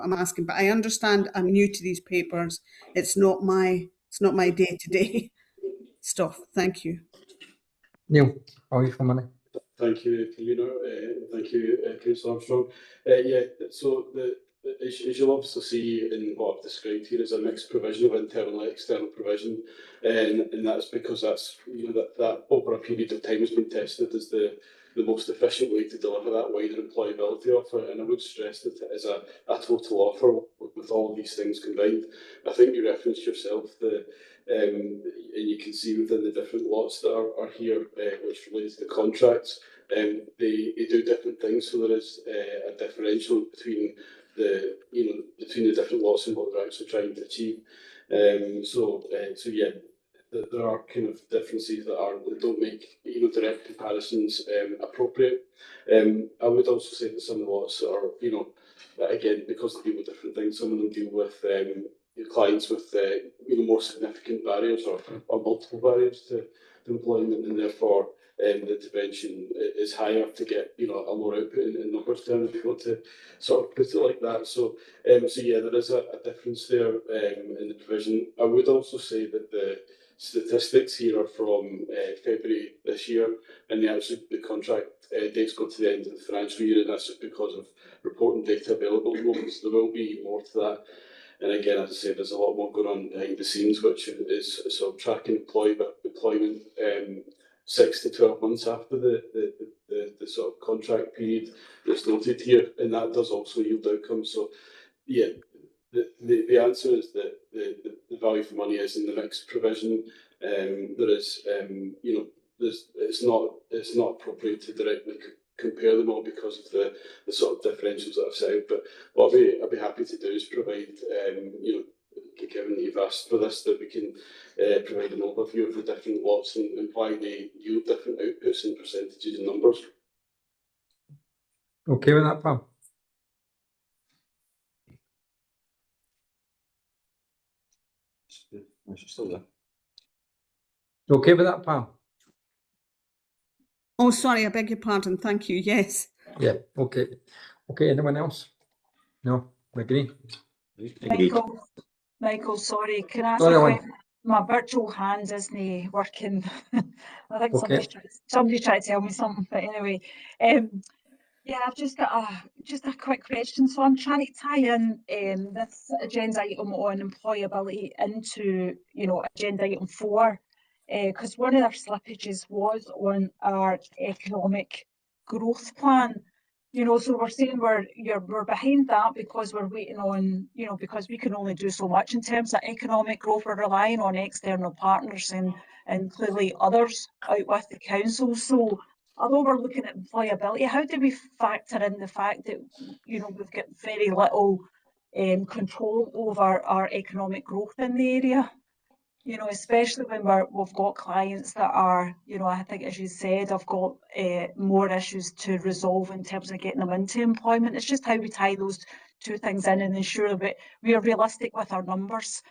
Speaker 3: I'm asking. But I understand I'm new to these papers. It's not my day-to-day stuff. Thank you.
Speaker 1: Neil, are you for money?
Speaker 5: Thank you, Convener. Thank you, Councillor Armstrong. So as you'll obviously see in what I've described here is a mixed provision of internal and external provision, and that's because that's that over a period of time has been tested as the most efficient way to deliver that wider employability offer. And I would stress that it is a total offer with all these things combined. I think you referenced yourself and you can see within the different lots that are here, which relates to contracts, they do different things. So there is a differential between the different lots and what they're actually trying to achieve. There are kind of differences that don't make direct comparisons appropriate. I would also say that some of the lots are again, because they deal with different things. Some of them deal with clients with more significant barriers or multiple barriers to employment, and therefore the intervention is higher to get a more output in numbers terms, if you want to sort of put it like that. So there is a difference there in the provision. I would also say that the statistics here are from February this year, and the contract dates go to the end of the financial year, and that's just because of reporting data available at the moment. So there will be more to that. And again, as I said, there's a lot more going on behind the scenes, which is sort of tracking employment 6 to 12 months after the sort of contract period that's noted here, and that does also yield outcomes. So yeah, the answer is that the value for money is in the mixed provision. There is it's not appropriate to directly compare them all because of the sort of differentials that I've set out. But what I'd be happy to do is provide, given that you've asked for this, that we can provide an overview of the different lots and why they yield different outputs in percentages and numbers.
Speaker 1: Okay with that, Pam?
Speaker 8: She's still there.
Speaker 1: Okay with that, Pam?
Speaker 3: Oh, sorry, I beg your pardon. Thank you. Yes.
Speaker 1: Yeah, okay. Okay, anyone else? No, we agree.
Speaker 4: Agreed.
Speaker 11: Michael, sorry, can I ask
Speaker 1: Sorry,
Speaker 11: a
Speaker 1: Ellen.
Speaker 11: question? My virtual hand isn't working. I think
Speaker 1: Okay.
Speaker 11: somebody tried to tell me something, but anyway. Yeah, I've just got a quick question. So I'm trying to tie in this agenda item on employability into agenda item 4, because one of our slippages was on our economic growth plan. So we're saying we're behind that because we're waiting on, because we can only do so much in terms of economic growth. We're relying on external partners and clearly others out with the council. So although we're looking at employability, how do we factor in the fact that we've got very little control over our economic growth in the area? Especially when we've got clients that are, I think, as you said, I've got more issues to resolve in terms of getting them into employment. It's just how we tie those two things in and ensure that we are realistic with our numbers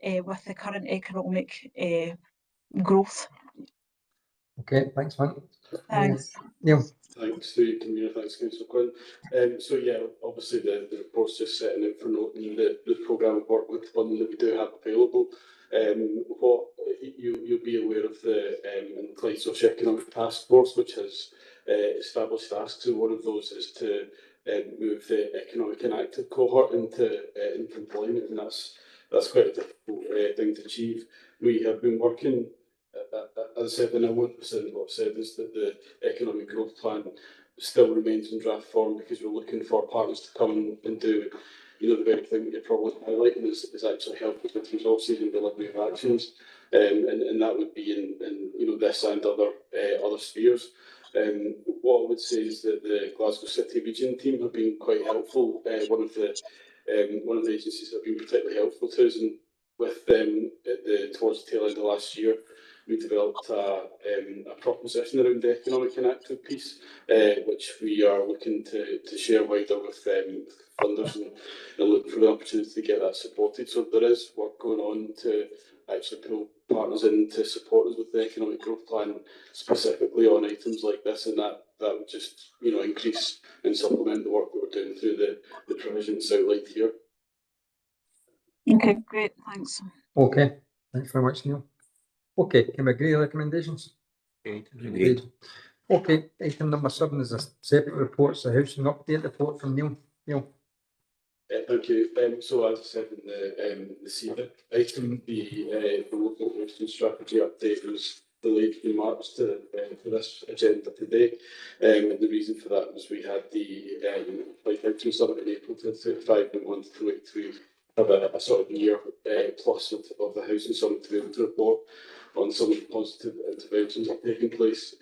Speaker 11: with the current economic growth.
Speaker 1: Okay, thanks, man.
Speaker 11: Thanks.
Speaker 1: Neil.
Speaker 5: Thanks to you, Convener. Thanks, Councillor Quinn. So yeah, obviously the report's just setting out for noting the programme of work with funding that we do have available. What you'll be aware of the Clyde Socio-Economic Task Force, which has established tasks, and one of those is to move the economic inactive cohort into employment, and that's quite a difficult thing to achieve. We have been working, as I said, and I won't present what I've said, is that the economic growth plan still remains in draft form because we're looking for partners to come and do, you know, the very thing that you're probably highlighting is actually help with resources and delivery of actions, and that would be in you know, this and other spheres. What I would say is that the Glasgow City Region team have been quite helpful. One of the agencies that have been particularly helpful to us, and with them towards the tail end of last year, we developed a proposition around the economic inactive piece, which we are looking to share wider with funders and look for the opportunity to get that supported. So there is work going on to actually pull partners in to support us with the economic growth plan, specifically on items like this, and that would just, you know, increase and supplement the work that we're doing through the provisions outlined here.
Speaker 11: Okay, great, thanks.
Speaker 1: Okay, thanks very much, Neil. Okay, can we agree recommendations?
Speaker 4: Agreed.
Speaker 1: Okay, item number 7 is a separate report, so housing update report from Neil. Neil.
Speaker 5: Thank you. So as I said in the CBIT item, the local housing strategy update was delayed from March to this agenda today. And the reason for that was we had the housing summit in April 2025 and wanted to wait to have a sort of year plus of the housing summit to be able to report on some of the positive interventions that are taking place.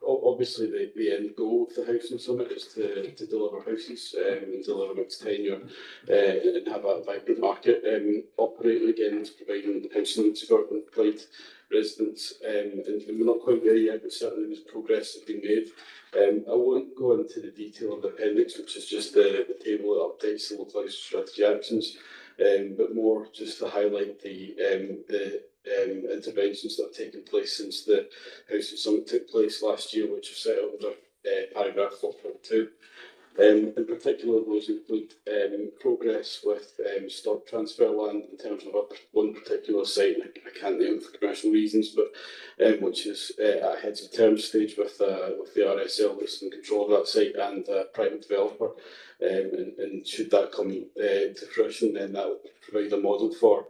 Speaker 5: Obviously, the end goal of the housing summit is to deliver houses and deliver mixed tenure and have a vibrant market operating again, providing housing for employed residents. And we're not quite there yet, but certainly there's progress that's been made. I won't go into the detail of the appendix, which is just the table that updates the local housing strategy actions, but more just to highlight the interventions that have taken place since the housing summit took place last year, which are set out under paragraph 4.2. In particular, those include progress with stock transfer land in terms of one particular site, I can't name it for commercial reasons, but which is at heads of terms stage with the RSL that's in control of that site and a private developer. And should that come to fruition, then that would provide a model for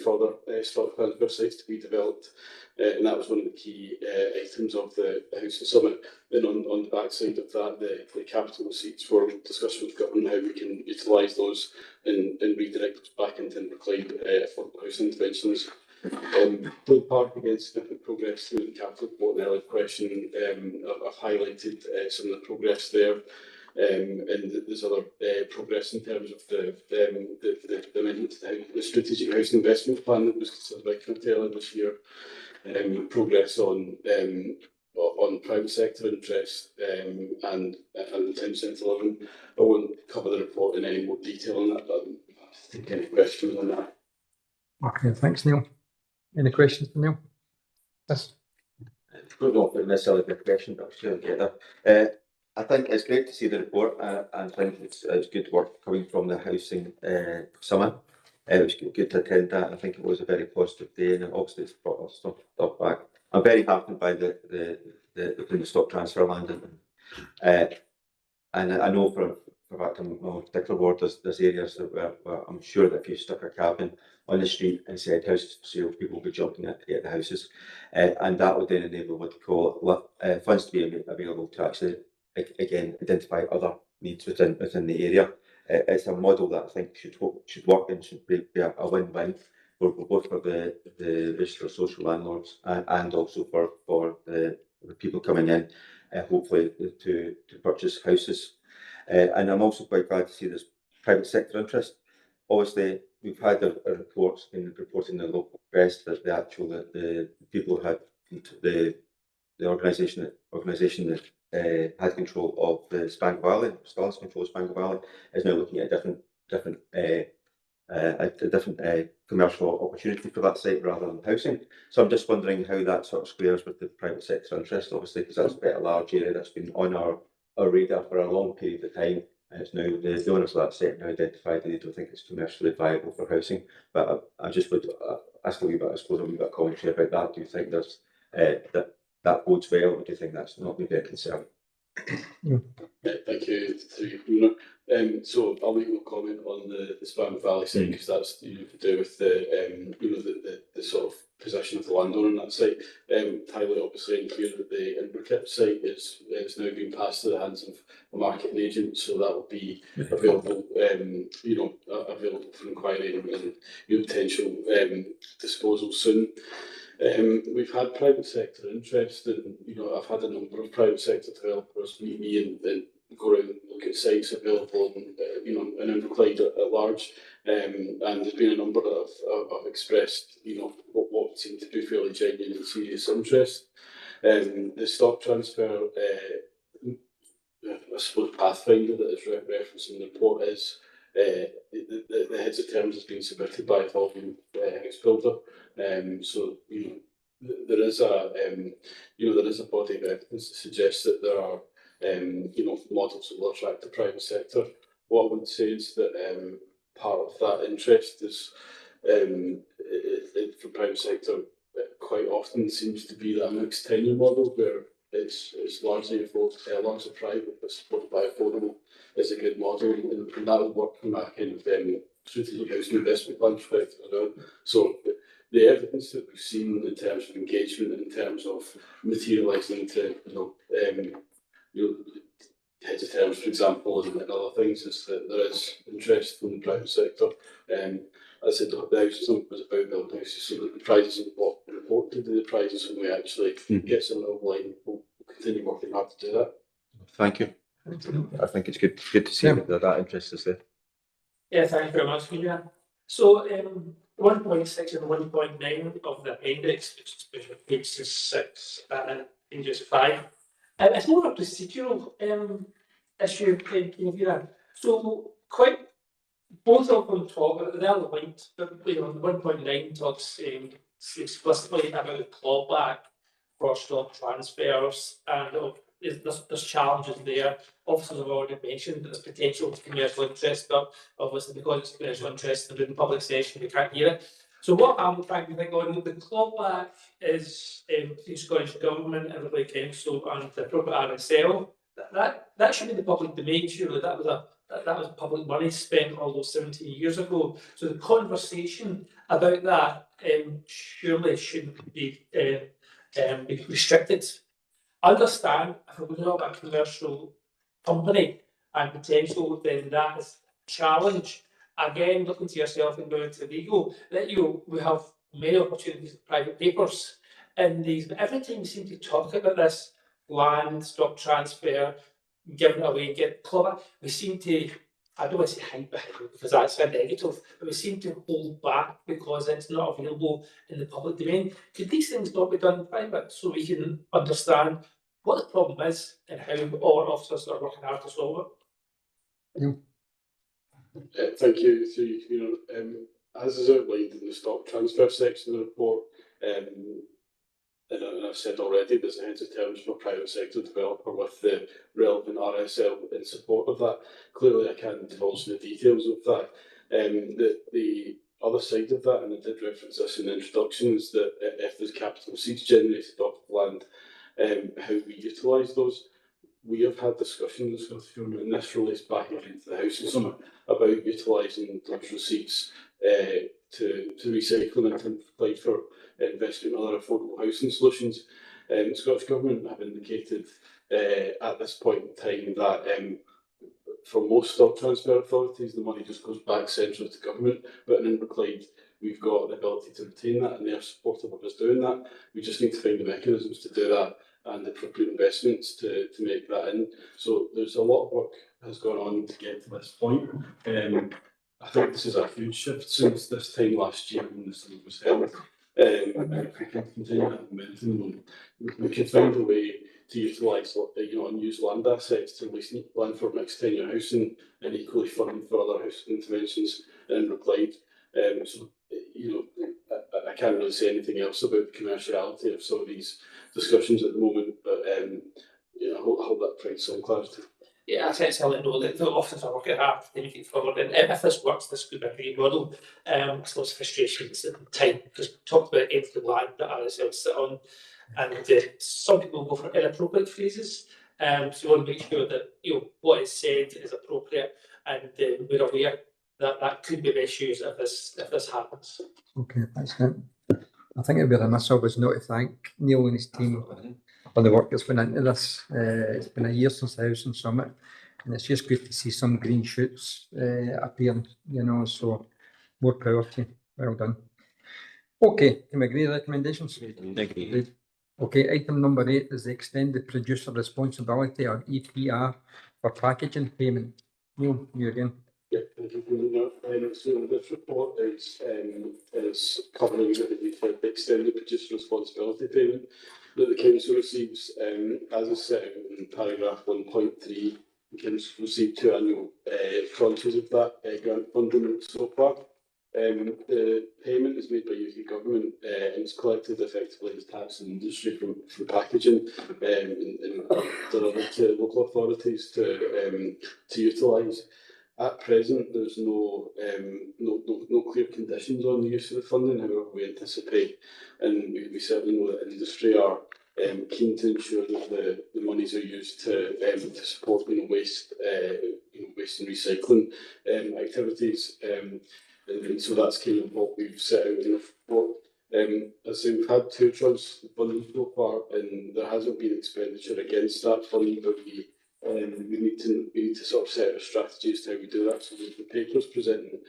Speaker 5: further stock transfer sites to be developed. And that was one of the key items of the housing summit. Then on the backside of that, the capital receipts were discussed with government how we can utilise those and redirect those back into Clyde affordable housing interventions. Both part again significant progress through the capital report and earlier question. I've highlighted some of the progress there. And there's other progress in terms of the amendment to the strategic housing investment plan that was considered by committee earlier this year. Progress on private sector interest and the town centre living. I won't cover the report in any more detail on that, but I'll take any questions on that.
Speaker 1: Okay, thanks, Neil. Any questions for Neil? Yes.
Speaker 8: Not necessarily a question, but I'll still get there. I think it's great to see the report. I think it's good work coming from the housing summit. It was good to attend that. I think it was a very positive day, and obviously it's brought us stuff back. I'm very happy by the stock transfer land, and I know for a fact in my particular ward there's areas where I'm sure that if you stuck a cabin on the street and said houses for sale, people will be jumping at to get the houses, and that would then enable what you call funds to be available to actually again identify other needs within the area. It's a model that I think should work and should be a win-win for both for the registered social landlords and also for the people coming in, hopefully to purchase houses. And I'm also quite glad to see this private sector interest. Obviously, we've had reports in reporting in the local press that the people who had the organisation that had control of the Spangle Valley, Scotland's control of Spangle Valley, is now looking at a different commercial opportunity for that site rather than housing. So I'm just wondering how that sort of squares with the private sector interest, obviously, because that's quite a large area that's been on our radar for a long period of time, and it's now the owners of that site now identified that they don't think it's commercially viable for housing. But I just would ask a wee bit of commentary about that. Do you think there's that bodes well, or do you think that's not maybe a concern?
Speaker 5: Thank you, through you, Fiona. So I'll make no comment on the Span Valley site because that's to do with the the sort of position of the landowner on that site. Tyler obviously included that the Inverkip site is now being passed to the hands of a marketing agent, so that will be available, available for inquiry and potential disposal soon. We've had private sector interest, and I've had a number of private sector developers meet me and go around and look at sites available in Inverclyde at large. And there's been a number that have expressed what seem to be fairly genuine and serious interest. The stock transfer, I suppose, pathfinder that is referenced in the report is the heads of terms has been submitted by a volume house builder. So there is a body of evidence to suggest that there are models that will attract the private sector. What I would say is that part of that interest is for private sector quite often seems to be that mixed tenure model where it's largely largely private but supported by affordable is a good model, and that would work from a kind of strategic housing investment plan perspective as well. So the evidence that we've seen in terms of engagement, in terms of materialising into heads of terms, for example, and other things, is that there is interest from the private sector. As I said, the housing was about building houses, so that the price isn't what reported to the prices when we actually get some over line. We'll continue working hard to do that.
Speaker 8: Thank you. I think it's good to see that interest is there.
Speaker 6: Yeah, thank you very much, Fiona. So 1.6 and 1.9 of the appendix, which is page 6 and pages 5. It's more of a procedural issue, Fiona. So both of them talk, they're linked, but 1.9 talks explicitly about the clawback for stock transfers, and there's challenges there. Officers have already mentioned that there's potential commercial interest, but obviously because it's commercial interest in the public session, we can't hear it. So what I'm trying to think on, the clawback is the Scottish Government, Everybody Council and the appropriate RSL. That should be the public domain, surely. That was public money spent all those 17 years ago. So the conversation about that surely shouldn't be restricted. I understand if we're talking about a commercial company and potential, then that is a challenge. Again, looking to yourself and going to legal, that we have many opportunities with private papers in these, but every time we seem to talk about this land, stock transfer, giving it away, get clawback, we seem to, I don't want to say hide behind it because that's a negative, but we seem to hold back because it's not available in the public domain. Could these things not be done in private so we can understand what the problem is and how our officers are working hard to solve it?
Speaker 5: Thank you. So as is outlined in the stock transfer section of the report, and I've said already, there's a heads of terms for a private sector developer with the relevant RSL in support of that. Clearly, I can't divulge the details of that. The other side of that, and I did reference this in the introduction, is that if there's capital receipts generated off the land, how we utilise those. We have had discussions with Fiona, and this relates back again to the Housing Summit, about utilising those receipts to recycle and to apply for investment in other affordable housing solutions. The Scottish Government have indicated at this point in time that for most stock transfer authorities, the money just goes back central to government, but in Inverclyde, we've got the ability to retain that, and they're supportive of us doing that. We just need to find the mechanisms to do that and the appropriate investments to make that in. So there's a lot of work has gone on to get to this point. I think this is a huge shift since this time last year when this thing was held. And if we can continue that momentum, we can find a way to utilise unused land assets to lease land for mixed tenure housing and equally fund for other housing interventions in Inverclyde. So I can't really say anything else about the commerciality of some of these discussions at the moment, but I hope that provides some clarity.
Speaker 6: Yeah, I sense I know that the officers are working hard to make it forward, and if this works, this could be a great model. I suppose frustrations at the time, because we talked about empty land that RSL sit on, and some people go for inappropriate phrases, So we want to make sure that, what is said is appropriate, and we're aware that that could be issues if this happens.
Speaker 1: Okay, thanks, Nick. I think it'd be remiss of us not to thank Neil and his team for the work that's been into this. It's been a year since the Housing Summit, and it's just good to see some green shoots appearing, so more power to you. Well done. Okay, can we agree with recommendations?
Speaker 8: Agree.
Speaker 1: Okay, item number 8 is the extended producer responsibility, or EPR, for packaging payment. Neil, you again.
Speaker 5: Yeah, thank you, Convener. So this report is covering the extended producer responsibility payment that the council receives, as is set out in paragraph 1.3. The council received 2 annual tranches of that grant funding so far. The payment is made by UK government and it's collected effectively as tax and industry from packaging and delivered to local authorities to utilise. At present, there's no clear conditions on the use of the funding. However, we anticipate, and we certainly know that industry are keen to ensure that the monies are used to support waste, waste and recycling activities. And so that's kind of what we've set out in the report. As I say, we've had 2 tranches of funding so far, and there hasn't been expenditure against that funding, but we need to sort of set out a strategy as to how we do that. So the paper's presenting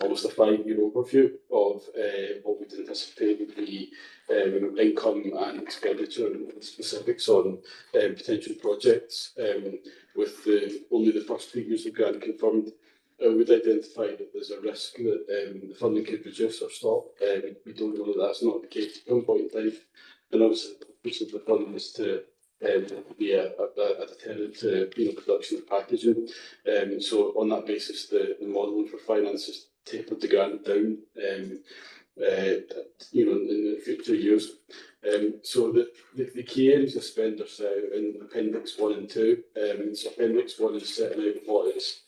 Speaker 5: almost a 5-year overview of what we'd anticipate would be income and expenditure and specifics on potential projects. With only the first 2 years of grant confirmed, we'd identified that there's a risk that the funding could reduce or stop. We don't know that that's not the case at some point in time. And obviously, the funding is to be a deterrent to production of packaging. So on that basis, the modelling for finance has tapered the grant down. In the future years. So the key areas of spend are set out in Appendix 1 and 2. So Appendix 1 is setting out what is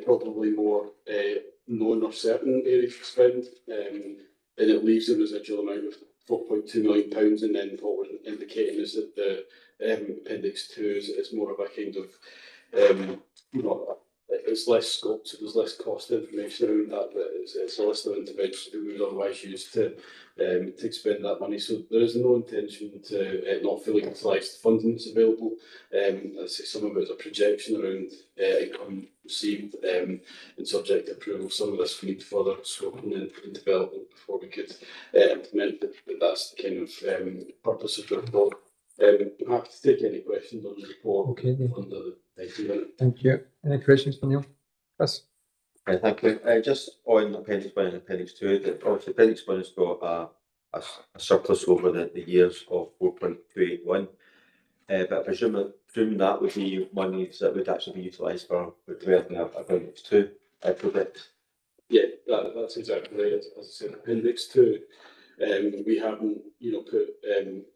Speaker 5: probably more known or certain areas of spend, and it leaves a residual amount of £4.2 million, and then what we're indicating is that the Appendix 2 is more of a kind of, it's less scope, so there's less cost information around that, but it's a list of interventions that we would otherwise use to expend that money. So there is no intention to not fully utilise the funding that's available. As I say, some of it is a projection around income received and subject to approval. Some of this we need further scoping and development before we could implement it, but that's the kind of purpose of the report. I'm happy to take any questions on the report.
Speaker 1: Okay,
Speaker 5: under the item.
Speaker 1: Thank you. Any questions for Neil? Chris?
Speaker 8: Thank you. Just on Appendix 1 and Appendix 2, obviously Appendix 1 has got a surplus over the years of 4.281, but I presume that would be monies that would actually be utilised for developing Appendix 2 projects.
Speaker 5: Yeah, that's exactly right. As I said, Appendix 2, we haven't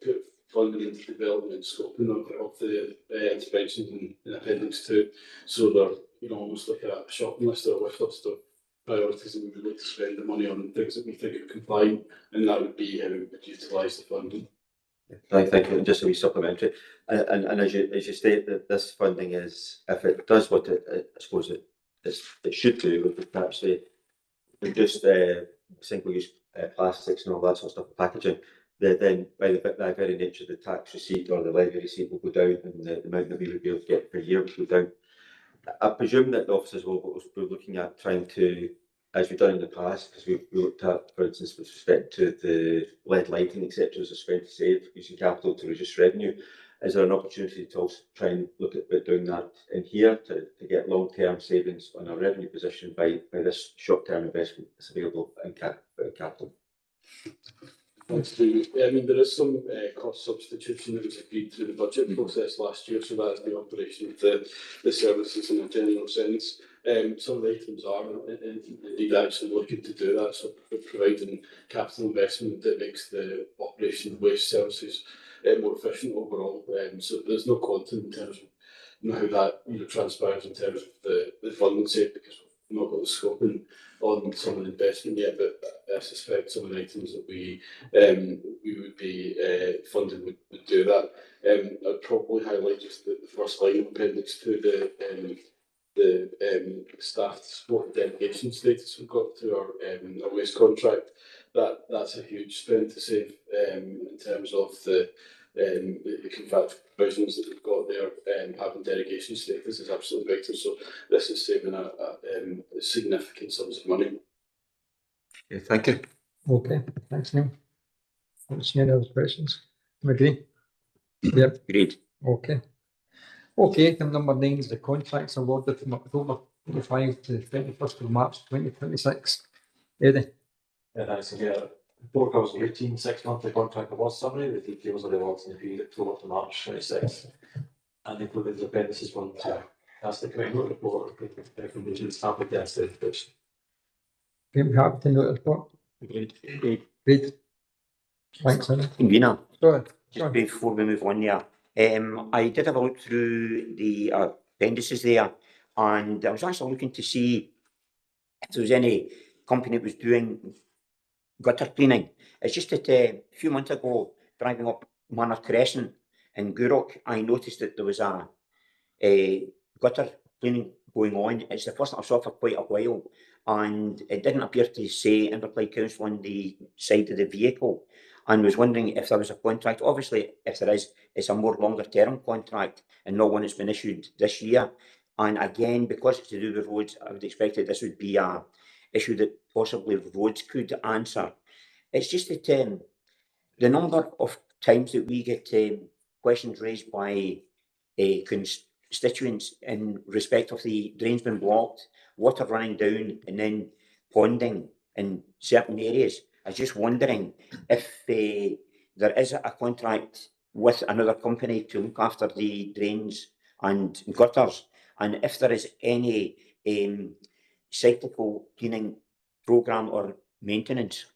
Speaker 5: put funding into development and scoping of the interventions in Appendix 2. So they're almost like a shopping list or a wish list of priorities that we would like to spend the money on, things that we think are compliant, and that would be how we would utilise the funding.
Speaker 8: Thank you. Just a wee supplementary, and as you state that this funding is, if it does what I suppose it should do, it would actually reduce single-use plastics and all that sort of stuff, packaging. Then by the very nature of the tax receipt or the levy receipt will go down, and the amount that we would be able to get per year will go down. I presume that the officers will be looking at trying to, as we've done in the past, because we looked at, for instance, with respect to the lead lighting, etc., as a spend to save using capital to reduce revenue. Is there an opportunity to also try and look at doing that in here to get long-term savings on our revenue position by this short-term investment that's available in capital?
Speaker 5: Thanks, Jamie. I mean, there is some cost substitution that was agreed through the budget process last year, so that is the operation of the services in a general sense. Some of the items are indeed actually looking to do that, so providing capital investment that makes the operation of waste services more efficient overall. So there's no quantum in terms of how that transpires in terms of the funding side, because not got the scoping on some of the investment yet, but I suspect some of the items that we would be funding would do that. I'd probably highlight just the first line of appendix to the staff support delegation status we've got through our waste contract. That's a huge spend to save in terms of the contract provisions that we've got there. Having delegation status is absolutely vital. So this is saving a significant sums of money.
Speaker 8: Yeah, thank you.
Speaker 1: Okay, thanks, Neil. Don't see any other questions. Agree? Yep.
Speaker 4: Agreed.
Speaker 1: Okay. Okay, item number 9 is the contracts awarded from October 25 to 31st of March 2026. Eddie?
Speaker 9: Yeah, thanks. So, yeah, report covers the 18 6-monthly contract award summary with details of the awards in the period October to March 26, and included the appendices 1 to ask the committee note report recommendations have against the education.
Speaker 1: Okay, we have to note the report.
Speaker 4: Agreed.
Speaker 1: Great. Thanks, Eddie.
Speaker 4: Convener,
Speaker 1: Go ahead.
Speaker 4: just before we move on there, I did have a look through the appendices there, and I was actually looking to see if there was any company that was doing gutter cleaning. It's just that a few months ago, driving up Manor Crescent in Gourock, I noticed that there was a gutter cleaning going on. It's the first that I saw for quite a while, and it didn't appear to say Inverclyde Council on the side of the vehicle, and was wondering if there was a contract. Obviously, if there is, it's a more longer term contract and not one that's been issued this year. And again, because it's to do with roads, I would expect that this would be a issue that possibly roads could answer. It's just that the number of times that we get questions raised by constituents in respect of the drains being blocked, water running down, and then ponding in certain areas. I was just wondering if there is a contract with another company to look after the drains and gutters, and if there is any cyclical cleaning programme or maintenance.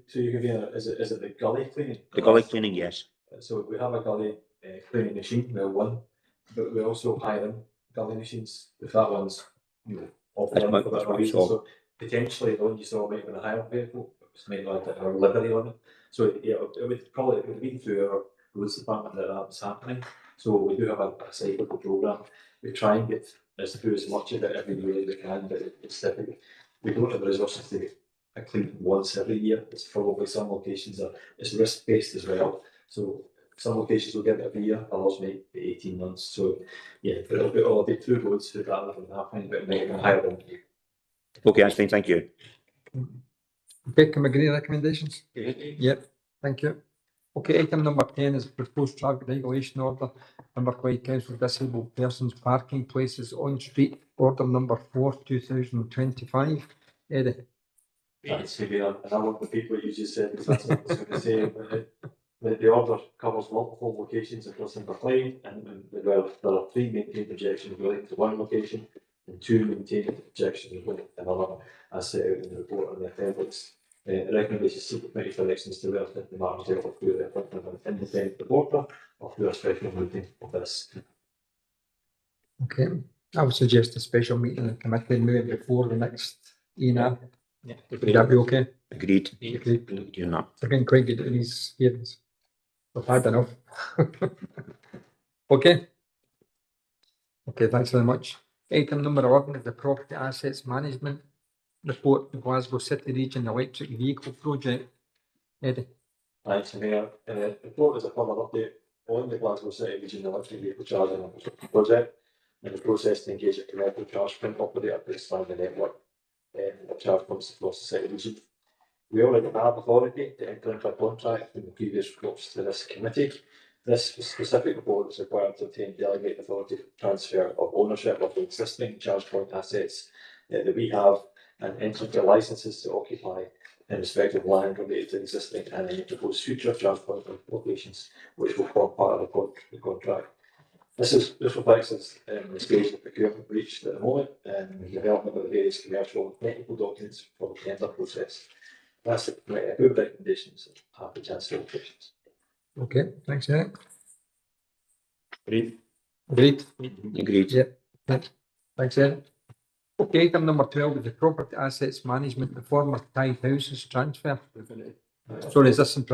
Speaker 9: So you give is it the gully cleaning?
Speaker 4: The gully cleaning, yes.
Speaker 9: So we have a gully cleaning machine, we have one, but we also hire in gully machines. If that one's offline for that reason, so potentially the one you saw might be a hire vehicle, it's might not have our livery on it. So yeah, it would be through our roads department that was happening. So we do have a cyclical programme. We try and get through as much of it every year as we can, but it's difficult. We don't have the resources to clean once every year. It's probably some locations it's risk based as well. So some locations will get it every year, others may be 18 months. So yeah, it'll be through roads through rather than happening, but it might be higher than you.
Speaker 4: Okay, that's fine, thank you.
Speaker 1: Okay, can we agree recommendations? Yep, thank you. Okay, item number 10 is proposed traffic regulation order, Inverclyde Council Disabled Persons Parking Places on Street, order number 4, 2025. Eddie?
Speaker 9: That's and I won't repeat what you just said, because that's what I was going to say. But the order covers multiple locations across Inverclyde, and there are 3 maintained projections relating to one location and 2 maintained projections relating to another, as set out in the report on the appendix. The recommendation seek the committee directions to relative to March through the appointment of an independent reporter or through a special meeting of this.
Speaker 1: Okay, I would suggest a special meeting in the committee maybe before the next ENA.
Speaker 4: Yeah.
Speaker 1: Would that be okay?
Speaker 4: Agreed.
Speaker 1: Agreed.
Speaker 4: You're not.
Speaker 1: They're getting quite good at these hearings. We've had enough. Okay. Okay, thanks very much. Item number 11 is the Property Assets Management Report, the Glasgow City Region Electric Vehicle Project. Eddie?
Speaker 9: Thanks, Mayor. The report is a further update on the Glasgow City Region Electric Vehicle Charging Project and the process to engage a commercial charge point operator to expand the network of charge points across the city region. We already have authority to enter into a contract from the previous reports to this committee. This specific report is required to obtain delegated authority to transfer of ownership of the existing charge point assets that we have and enter into licenses to occupy in respect of land related to existing and any proposed future charge point locations, which will form part of the contract. This reflects the stage of procurement reached at the moment and the development of the various commercial and technical documents for the tender process. That's the good recommendations. Happy to answer all questions.
Speaker 1: Okay, thanks, Eric.
Speaker 4: Agreed.
Speaker 1: Agreed?
Speaker 4: Agreed.
Speaker 1: Yep. Thanks, Eric. Okay, item number 12 is the property assets management, the former Tide Houses transfer. Sorry, is this in